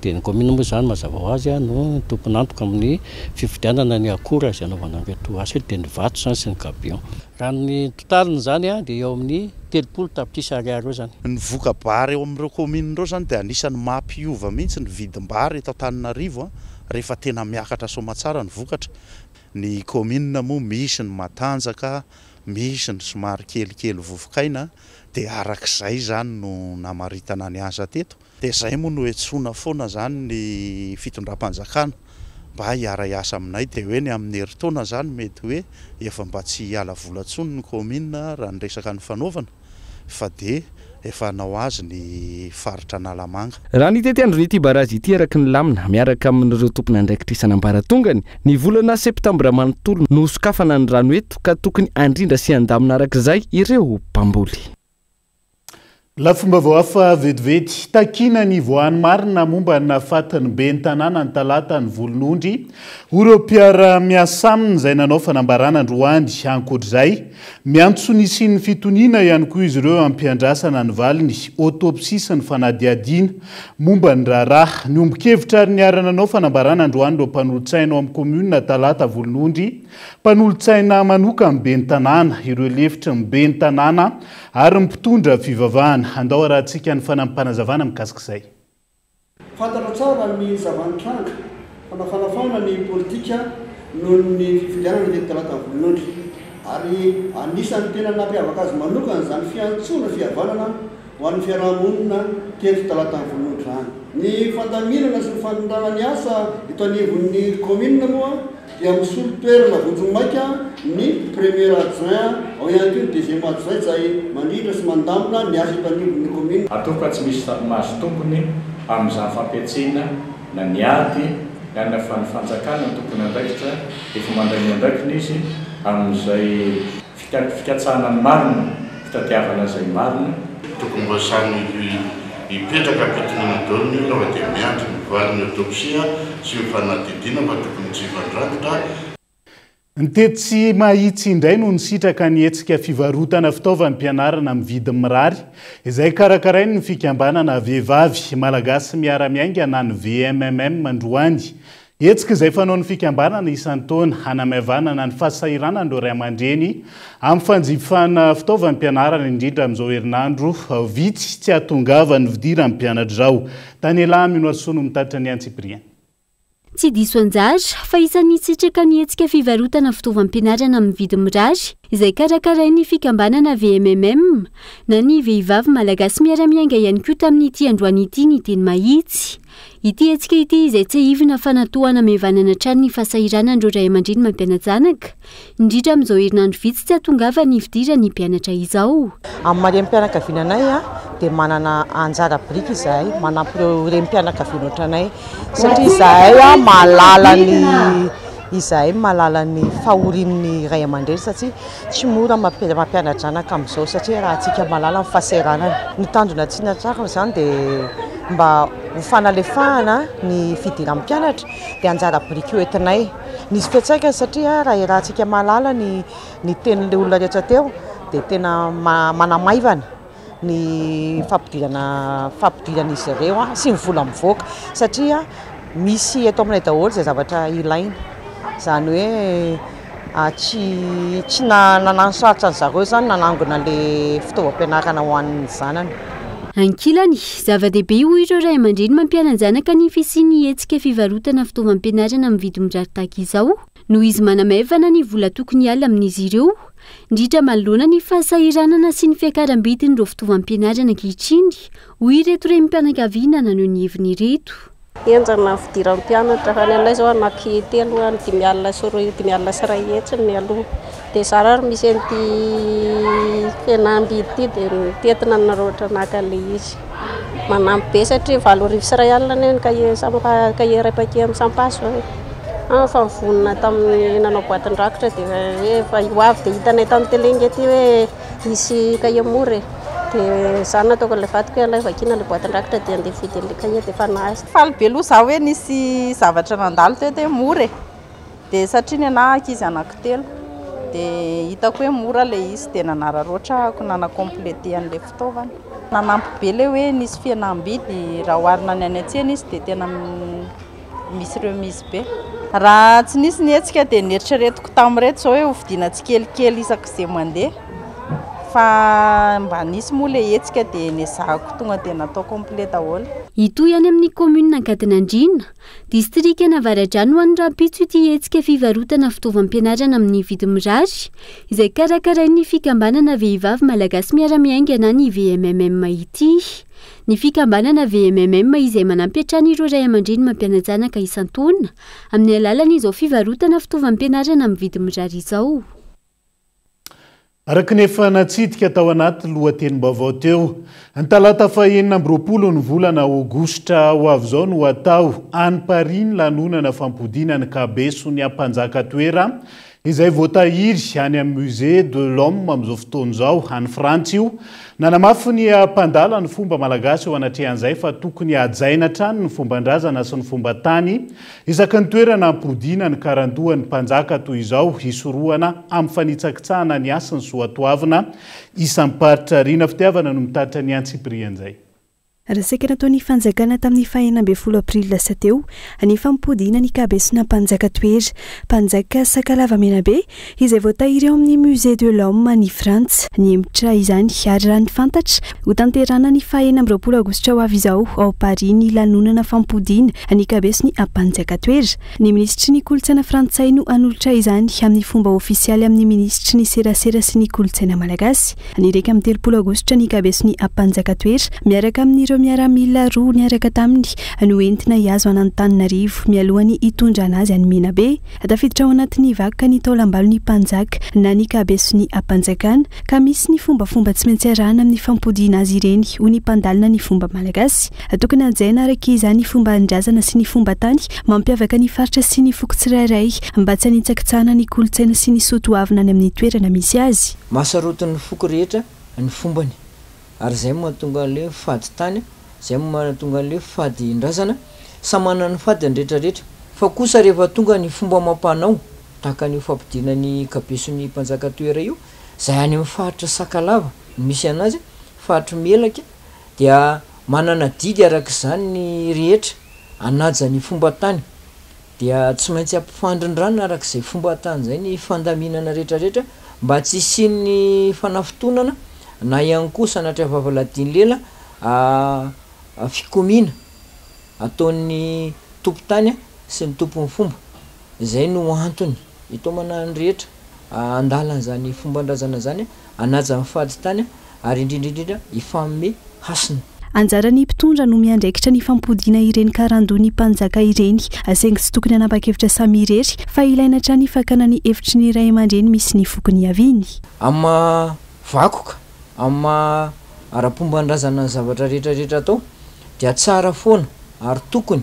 Dia ny komuna moa zany mazava ho azy no tompon'antoka amin'ny fifidianana ny akora izay anaovana an'ireto asa dia ny vato zany sy ny gabion. Raha ny totaliny zany dia eo amin'ny 30 tapitrisa ariary eo zany.
Ny vokabary eo amin'ireo komuna ireo zany dia anisan'ny mampiova mihitsy ny vidim-bary eto Antananarivo rehefa tena miakatra somatsara ny vokatra. Ny komuna moa misy ny matanjaka, misy ny somary kelikely vovokaina dia arak'izay zany no namaritana ny asa teto. Dia izay moa no etsona foana zany ny fitondram-panjakana mba hiara-iasa aminay dia hoe ny amin'ny herintaona zany mety hoe efa mba tsy hiala vola intsony ny komuna raha ny resaka ny fanaovana fa dia efa hanao azy ny faritra Analamanga.
Raha ny tety andro n'ity barazy ity araky ny lamina miaraka amin'ireo tompony andraikitra isan'ambaratongany ny volana septambra manontolo no sokafana ny rano eto ka tokony andrindra sy andamina arak'izay ireo mpamboly.
La fomba voafa vetivety takina ny voany marina momba na fatany be ny tanàna ny talata ny volonondry Europiara miasa aminy izay nanao fanambarana androany ankoatr'izay miantso ny sy ny fitoniana ihany koa izy ireo ampiandrasana ny valiny autopsie sy ny fanadiadiana momba ny raharaha ny ombon-kevitra ary niarana nanao fanambarana androany ireo mpanolotsaina ao amin'ny commune talata volonondry mpanolotsaina manoka amin'ny be ny tanàna ireo lefitra amin'ny be ny tanàna ary mpitondra fivavahana andao rahantsika ny fanampanazavana mikasika izay.
Fantatra tsara ny zavantranga fanafanafana ny politika noho ny fifilianana ny talata volonondry ary anisan'ny tena nampiavaka azy manokana izany fiantsoana fihavanana ho an'ny fiarahamonina telo talata volonondry zany. Ny fandaminana sy ny fanondrana ny asa eto anivon'ny commune moa dia misolo toerana vonjomaika ny premier adjoint ao ihany koa ny deuxième adjoint izay mandrindra sy mandamina ny asa eto anivon'ny commune.
Atao ka tsy misy mahazo tompony amin'izany fampiatsena na ny ady na fanjakana tokony andraikitra efa mandray andraikina izy amin'izay fikatsahana ny marina fitadiavana izay marina
tokony mba samy hipetraka ampitonana daholo ny olona fa dia miandry mivaliny autopsia sy mifanadidiana mba tokony tsy hifandrandra.
Ny tetsy mahitsy indray no nisitraka ny hetsika fivarotana fitaovana mpianarana amin'ny vidiny mirary izay karakarainy ny fikambanana vehivavy malagasy miara-miaingana ny VMMM androany. Hetsika izay fanao ny fikambanana isan-taona hanamavanana ny fahasahiranana ireo ray aman-dreny amin'ny fanjifana fitaovana mpianarana indrindra amin'izao herinandro vitsy tsy hatongava ny vidira amin'ny mpianatra izao. Tanyela Minoasono mitatitra ny Antsiprien.
Tsy diso anjara fa isan'ny sitraka ny hetsika fivarotana fitaovam-pianarana amin'ny vidiny mirary izay karakarainy fikambanana VMMM na ny vehivavy malagasy miara-miainga ihany koa tamin'ity androany ity ny teny mahitsy. Ity hetsika ity izay tsy hivina fanatohana mevanana trano ny fahasahiranandreo ray aman-dreny mampiana-janaka indrindra amin'izao herinandro vitsy tsy hatongava ny vidira ny mpianatra izao.
Amin'ny marem-pianakaviananay dia manana anjara biriky izahay manampy ireo rem-pianakaviana ohatranay satria izahay malala ny fahorian'ny ray aman-dreny satria tsy mora mampianatra zanaka amin'izao satria raha antsika malala ny fahasahiranana. Ny tanjona tsy natrarana izany dia mba ho fanalefahana ny fidiran'ny mpianatra dia anjara biriky eo entinay. Nisy fiantraikany satria raha antsika malala ny tenin'ilay olona rehetra teo dia tena manamaivana ny fampidiran'izy ireo sy ny vola mivoaka satria misy eto aminay daholo izay zavatra ilaina. Izany hoe tsy nanansarotra ny zareo izany nanangona ilay fitaovam-pianarana ho an'ny zanany.
Ankilany, zava-dehibe hoy ireo ray aman-dreny mampiana-janaka ny fisian'ny hetsika fivarotana fitaovam-pianarana amin'ny vidiny mirary tahaka izao noho izy manamevana ny vola tokony ala amin'izy ireo indrindra manoloana ny fahasahiranana sy ny fiakaram-bidiny ireo fitaovam-pianarana ankehitriny hoy ireto iray mpianakaviana naneho ny heviny ireto.
Enjana fidiran'ny mpianatra fa ny anay izao anaky telo any 5 sy ray hetsiny ny aloha dia zara ary misy an'ity fianam-bidy ity dia mitetina nareo ohatra naka ilay izy manampy be satria 7 sy ray alina ny kahier ray-pake amin'ny sampaso fa mivonona tamin'ny nanao boatin-drakitra dia efa io avy dia hitanay tamin'ny telengy aty hoe misy kahier mora dia izany nataoko ilay vadiko ilay vakina ilay boatin-drakitra dia andeha vidy ilay kahier dia efa nahazo.
Faly be aloha zaho hoe nisy zavatra nandalo teo dia mora dia satria ny anahy ankizy anankitelo dia hitako hoe mora ilay izy dia nanararoatra nanakomplete an'ilay fitaovana. Nanampy be ilay hoe nisy fihenam-bidy raha oharina ny any an-tsena izy dia tena misy remise be. Raha tsy nisy ny hetsika dia nieritreretiko tamin'ireto izao hoe hovidiana tsikelikely isak'izay mandeha fa mba nisy moa ilay hetsika dia nezahako tonga dia natao complet daholo.
Itoy any amin'ny commune Ankadinandriana, distrika Navaradrano ho an'ny Rampitso ity hetsika fivarotana fitaovam-pianarana amin'ny vidiny mirary izay karakarain'ny fikambanana vehivavy malagasy miara-miaingana ny VMMM ity. Ny fikambanana VMMM izay manampy hatrany ireo ray aman-dreny mampiana-janaka isan-taona amin'ny alalan'izao fivarotana fitaovam-pianarana amin'ny vidiny mirary izao.
Araka nefa natsidika tao anaty lohatenim-baovao teo, ny talata 20 ny volana Aogositra ho avy izao no atao any Paris ny lanonana fampodina ny Kabeso ny ampanjaka toera izay voatahiry any amin'ny musée de l'homme amin'izao fotoana izao any Frantsa io. Nanamafy ny mpandala ny fomba malagasy ho anatrehan'izay fa tokony hajaina hatrany ny fomban-drazana sy ny fomba tany isaky ny toerana hampirodiana ny karandohan'ny mpanjaka toy izao hisorohana amin'ny fanitsakitsahana ny asany soatoavina isan'ny paritra Rina Fitiavana no mitaritra ny Antsiprian'izay.
Raseka nataony fanjakana tamin'ny 2 aprily lasa teo ny fampodina ny kabesina mpanjaka toery mpanjaka Sakalava Menabe izay voatahiry eo amin'ny musée de l'homme ny Frantsa ny hemitra izany ary raha ny fantatra ho tanterana ny 20 aogositra ho avy izao ao Paris ny lanonana fampodina ny kabesiny mpanjaka toery. Ny ministry ny kolontsaina frantsay no anolotra izany amin'ny fomba ofisialy amin'ny ministry ny serasera sy ny kolontsaina malagasy. Ny raika amin'ny 30 aogositra ny kabesiny mpanjaka toery miaraka amin'ny miaramila roa niaraka taminy no entina hiazo an'Antananarivo mialohany hitondrana azy any Menabe. Tafiditra ao anatin'ny vakoka ny taolambalo ny mpanjaka na ny kabesiny mpanjakana ka misy ny fombafomba tsy maintsy arahana amin'ny fampodiana azy ireny ho ny mpandalina ny fomba malagasy. Tokony hajaina araka izany ny fomba andrazana sy ny fomba tany mampiavaka ny faritra sy ny foko tsirairay mba tsy hanitsakitsahana ny kolontsaina sy ny soatoavina any amin'ny toerana misy azy.
Mahasarotin'ny foko rehetra ny fombany ary zay mahatonga le fady tany zay mahatonga le fady ndrazana samana ny fady andretrarehetra fa kosa rehefa tonga ny fomba mampanao tahaka ny fampidina ny kabesiny mpanjaka toera io zay any amin'ny faritra Sakalava misy anazy faritra Melaka dia manana didy araka izany ny rehetra anaja ny fomba tany dia tsy maintsy ampifandrindrana araka izay fomba tany zay ny fandaminana rehetrarehetra mba tsy isian'ny fanafitonana na ihany koa sanatria vavaladiny lela fikomina ataon'ny tompo-tany sy ny tompon'ny fomba zay no antony itomana ny rehetra andalana zany fomban-drazana zany anaja mifady tany ary indrindrindrindra ifamme hasina.
Anjarany mpitondra no miandraikitra ny fampodiana ireny karandony mpanjaka ireny saingy tsy tokony hanapa-kevitra samy irery fa ilaina hatrany fakana ny hevitry ny ray aman-dreny misy ny fokony aviny
amma vakoka amma ara-pomban-drazana ny zavatra rehetrarehetra atao dia tsara foana ary tokony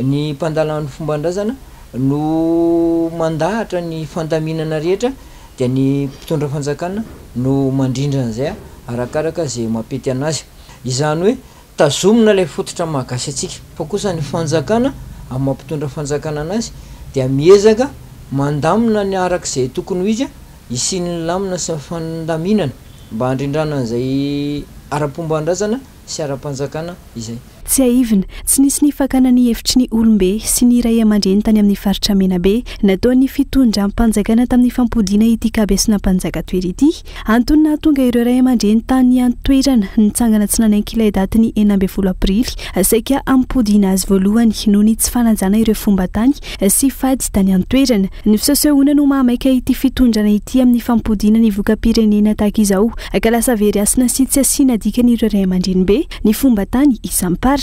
ny mpandalan'ny fomban-drazana no mandahatra ny fandaminana rehetra dia ny mpitondra fanjakana no mandrindra an'izay arakaraka zay mampety anazy. Izany hoe tazomina ilay fototra mahagazy atsika fa kosa ny fanjakana amin'ny mampitondra fanjakana anazy dia miezaka mandamina ny arak'izay tokony ho izy isiany lamina sy fandaminana mba handrindrana an'izay ara-pomban-drazana sy ara-panjakana izay.
Tsy aivina, tsy nisy ny fakana ny hevitry ny olombe sy ny ray aman-dreny tany amin'ny faritra Menabe nataony fitondram-panjakana tamin'ny fampodiana ity kabesina mpanjaka toery ity. Antony nahatonga ireo ray aman-dreny tany an-toerana nitsangana tsy nanaiky ilay daty ny 12 aprily saika ampodiana azy voalohany noho ny tsy fanajana ireo fomba tany sy fady tany an-toerana. Ny fisasehoana no mahamaika ity fitondrana ity amin'ny fampodiana ny voka-pirenena tahaka izao ka lasa very asina sy tsy asiana dikan'ireo ray aman-dreny be ny fomba tany isampa.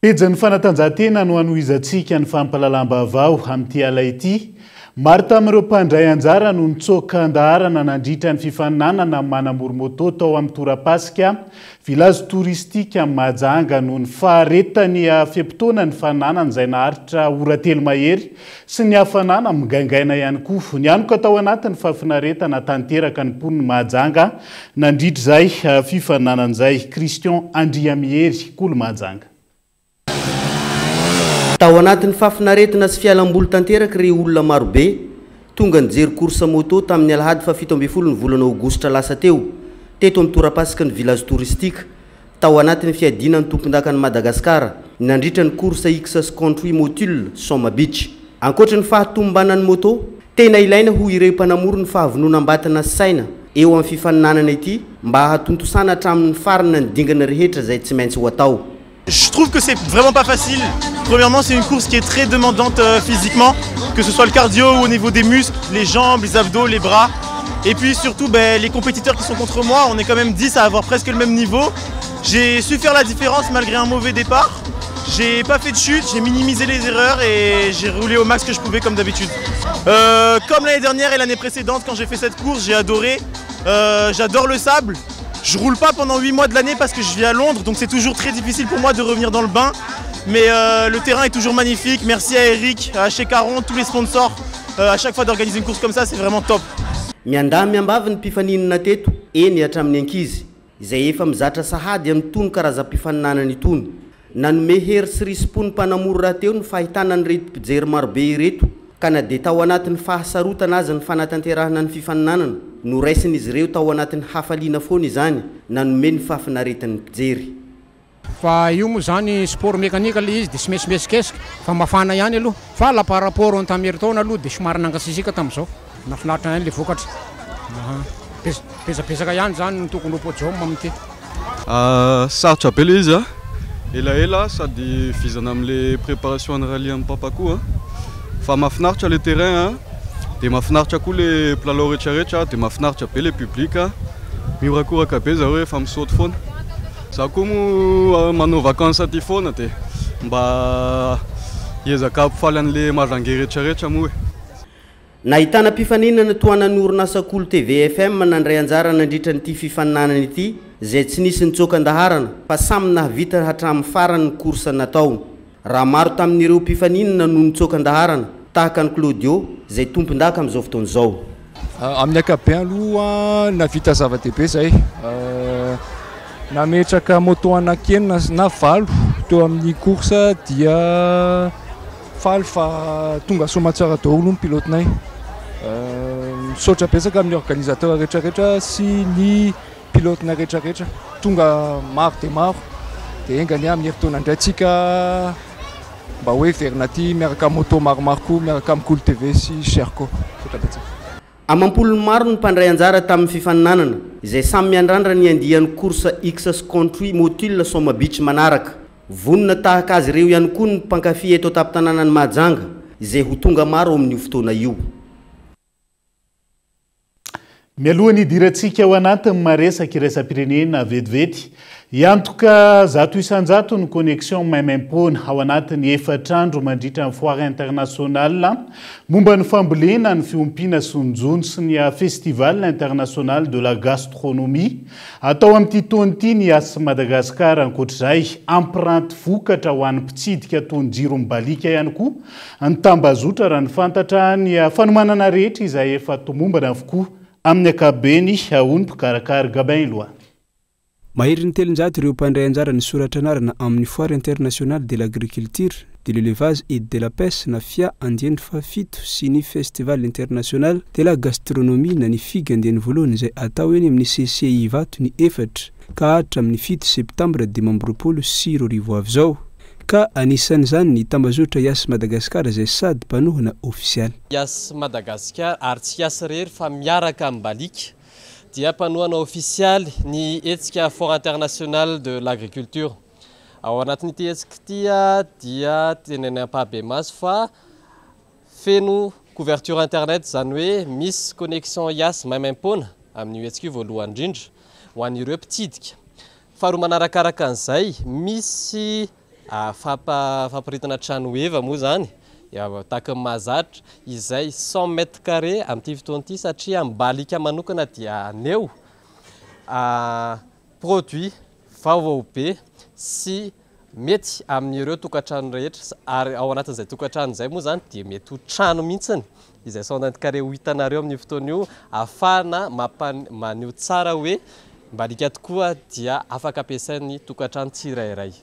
Pejany fanatanjahantena no anohizantsika ny fampalalam-baovao amin'ity ala ity. Maro tamin'ireo mpandray anjara no nitsoaka andaharana nandritra ny fifaninanana manambory moto tao amin'ny torapasika village touristique Mahajanga no ny faharetany fiampitoana ny fananana izay naharitra oratelo mahery sy ny hafanana migaingaina ihany koa. Ny anoko atao anatin'ny fahafinaretana tanteraka ny mponiny Mahajanga nandritra zay fifaninanan'izay Christian Andriamihery Kolo Mahajanga.
Tao anatin'ny fahafinaretana sy fialam-boly tanteraka ireo olona marobe tonga nijery course moto tamin'ny alahady fa 17 ny volana aogositra lasa teo teto amin'ny torapasika ny village touristique tao anatin'ny fiadinan'ny tompon-dakan'i Madagasikara nandritra ny course X Country Motule Soma Beach. Ankoatra ny fahatombanan'ny moto tena ilaina ho ireo mpanamory ny fahavononam-batana saina eo amin'ny fifaninanana ity mba hatontosana hatramin'ny farana ny dingana rehetra izay tsy maintsy ho atao.
Je trouve que c'est vraiment pas facile. Premièrement, c'est une course qui est très demandante physiquement, que ce soit le cardio ou au niveau des muscles, les jambes, les abdos, les bras. Et puis surtout, les compétiteurs qui sont contre moi, on est quand même 10 à avoir presque le même niveau. J'ai su faire la différence malgré un mauvais départ. J'ai pas fait de chute, j'ai minimisé les erreurs et j'ai roulé au max que je pouvais comme d'habitude. Comme l'année dernière et l'année précédente, quand j'ai fait cette course, j'ai adoré. J'adore le sable. Je roule pas pendant 8 mois de l'année parce que je vis à Londres, donc c'est toujours très difficile pour moi de revenir dans le bain. Mais le terrain est toujours magnifique. Merci à Eric, à chez Caron, tous les sponsors à chaque fois d'organiser une course comme ça, c'est vraiment top.
miandahy miambavy ny mpifaninana teto eny hatramin'ny ankizy izay efa mizatra sahady amin'ny tony karazam-pifaninanana itony nanome hery sy risim-pony mpanamory raha teo ny fahitana ny reto mpijery marobe ireto ka na dia tao anatin'ny fahasarotana azy ny fanatanterahana ny fifaninanana no raisin'izy ireo tao anatin'ny hafaliana foana izany nanome ny fafinaretin'ny mpijery.
Fa io moa zany sport mécanique le izy dia sy mesimesikeska fa mafana ihany aloha fa la par rapport ny tamin'ny herintaona aloha dia somary nangasisika tamin'izao nafinaritra ihany le vokatra pesapesaka ihany zany ny tokony opodium amin'ity.
Sarotra be le izy elaela sady fizana amin'le préparation ny rallye amin'ny papa koa fa mafinaritra le terrain dia mafinaritra koa le plalao rehetrarehetra dia mafinaritra be le public miorakoraka be zareo efa misaoty foana. Za koa moa manao vacances aty foana dia mba hiezaka ampifaly an'le mazange rehetrarehetra moa.
Nahitana mpifaninana toanan'ny orinasa Cool TV FM nandray anjara nandritra n'ity fifaninanana ity izay tsy nisy nitsokan-daharana fa samy nahavita hatramin'ny farany ny korsa natao. Raha maro tamin'ireo mpifaninana no nitsokan-daharana tahaka ny Claudio izay tompon-daka amin'izao fotoana izao.
Amin'ny ankapobeny aloha navita zava-dehibe zay. Nametraka moto anakenina na valo teo amin'ny korsa dia faly fa tonga somatsara daholo ny pilotenay. Misaotra betsaka amin'ny organisateur rehetrarehetra sy ny pilotenay rehetrarehetra tonga maro dia maro dia engany amin'ny herintaona indray tsika mba hoe verina aty miaraka moto maromaro koa miaraka amin'ny Cool TV sy Sherco.
Amampolony maro ny mpandray anjara tamin'ny fifaninanana izay samy miandrandra ny andihan'ny course X Country Motile Soma Beach manaraka. Vonina tahaka azy ireo ihany koa ny mpankafy eto an-tampon-tanànan'ny Mahajanga izay ho tonga maro amin'io fotoana io.
Mialohan'ny hidirantsika ao anatin'ny maresaka iraisam-pirenena vetivety iantoka 100 ny connexion maimaim-pona ao anatin'ny efatrandro mandritra ny foire internationale momba ny fambolena ny fiompiana sonjony sy ny festival international de la gastronomie atao amin'ity taona ity ny asa Madagasikara ankoatr'izay empreinte vokatra ho an'ny mpitsidika toy ny jiro mibalika ihany koa ny tambazotra raha ny fantatra ny fanomanana rehetra izay efa tomombana avokoa amin'ny akabeny ahony mpikarakary Gabin loa.
Mahery ny telonjato ireo mpandray anjara ny soratra anarana amin'ny foire internationale de l'agriculture, de l'élevage et de la pêche na FIA andiany fafito sy ny festival international de la gastronomie na ny figa andiany voalohany izay atao eny amin'ny CCI vato ny efatra ka hatra amin'ny 7 septembre 2024 avy zao. Ka anisan'izany ny tambazotra Yas Madagascar izay sady mpanohana ofisialy.
Yas Madagascar ary tsy Yas rery fa miaraka amin'ny balika dia mpanohana ofisialy ny hetsika foire international de l'agriculture. Ao anatin'ity hetsika ity dia teneny ampahabemasy fa feno couverture internet zany hoe misy connexion Yas maimaim-pona amin'ny hetsika io voalohany indrindra ho an'ireo mpitsidika. Faharoa manarakaraka an'izay misy fampiritana trano eva moa zany tahaka mahazatra izay 100 mètres carrés amin'ity fotoana ity satria amin'ny balika manokana dia aneo produit vaovao be sy mety amin'ireo tokantrano rehetra ary ao anatin'izay tokantrano izay moa zany dia mety ho trano mihitsiny izay 100 mètres carrés ho hitanareo amin'ny fotoana io ahafahana maneho tsara hoe balika tokoa dia afaka ampiasain'ny tokantrano tsirairay.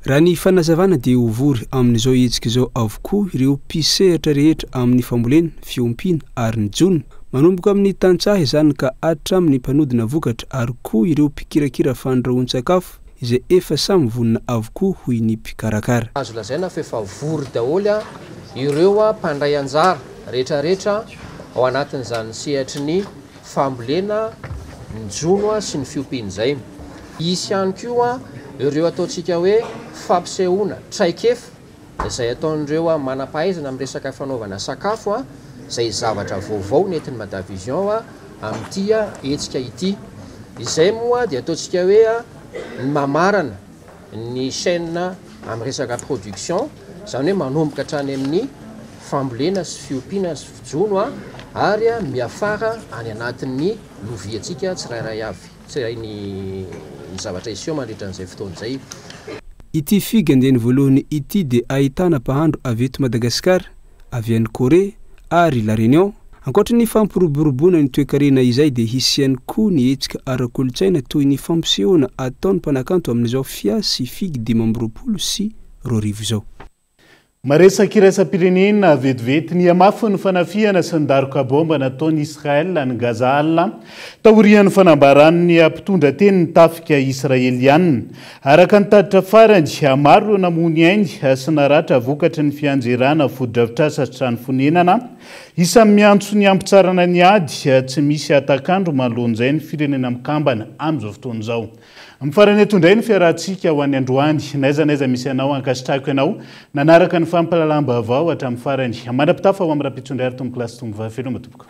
Raha ny fanazavana dia hovory amin'izao hetsika izao avokoa ireo mpisehatra rehetra amin'ny fambolena, fiompiana ary ny jona manomboka amin'ny tantsaha izany ka hatramin'ny mpanodina vokatra ary koa ireo mpikirakira fandrahoan-tsakafo izay efa samy vonina avokoa hoy ny mpikarakara.
Azo lazaina fa efa vory daholo ireo mpandray anjara rehetrarehetra ao anatin'izany sehatry ny fambolena, ny jona sy ny fiompiana izay. Isy ihany koa ireo ataontsika hoe fampisehoana traikefa izay ataon'ireo manam-pahaizana amin'ny resaka fanaovana sakafo izay zavatra vaovao nentin'ny Madavision amin'ity hetsika ity. Izay moa dia ataontsika hoe ny mamarana ny chaîne amin'ny resaka production zany hoe manomboka hatrany amin'ny fambolena sy fiompiana sy fijono ary miafara any anatin'ny loviantsika tsirairay avy tsy ny zavatra isio mandritra an'izay fotoana izay.
Ity figa andiany voalohany ity dia ahitana mpahandro avy eto Madagasikara, avy any Korea ary la réunion ankoatra ny fampiroboroboana ny toekarena izay dia hisy ihany koa ny hetsika ara-kolotsaina toy ny fampisehoana ataony mpanakanto amin'izao fia sy figy 20 sy 20 izao.
Maresaka iraisam-pirenena vetivety ny amafy ny fanafiana sy ny darokabomba nataony Israel ny Gaza alina taorian'ny fanambaran'ny ampitondra teny ny tafika israelianina. Araka ny taditra farany maro ireo namony ainy sy naratra vokatry ny fianjerana fododrafitrasa sy trano fonenana isan'ny miantso ny ampitsarana ny ady tsy misy atakandro manoloan'izay ny firenena mikambana amin'izao fotoana izao. Mifarany etondray ny fiarahantsika ho an'ny androany naiza misy anao ankasitrako ianao nanaraka ny fampalalam-baovao hatramin'ny farany mandrapitafa ho amin'ny raha-pitsondray ary tomboky lasy tombo vavelo matompoko.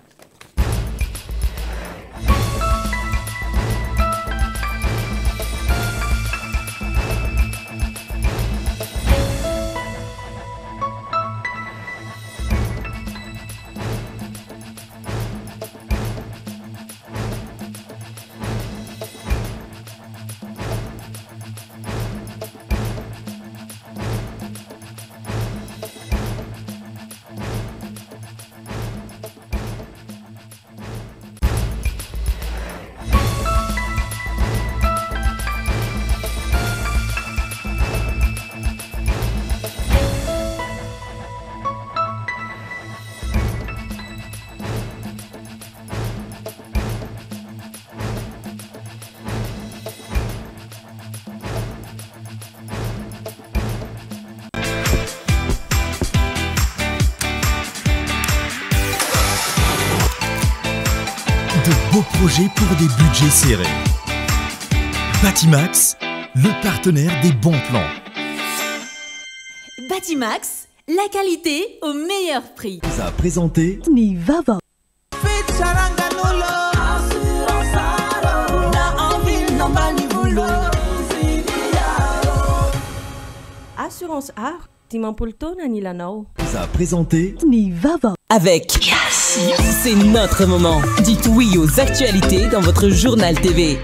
De beaux projets pour des budgets serrés. Batimax, le partenaire des bons plans.
Batimax, la qualité au meilleur prix.
Vous a présenté
Nivava.
Assurance Art, Timampolto Nanilanao.
Vous a présenté
Nivava. Avec c'est notre moment. Dites oui aux actualités dans votre journal TV.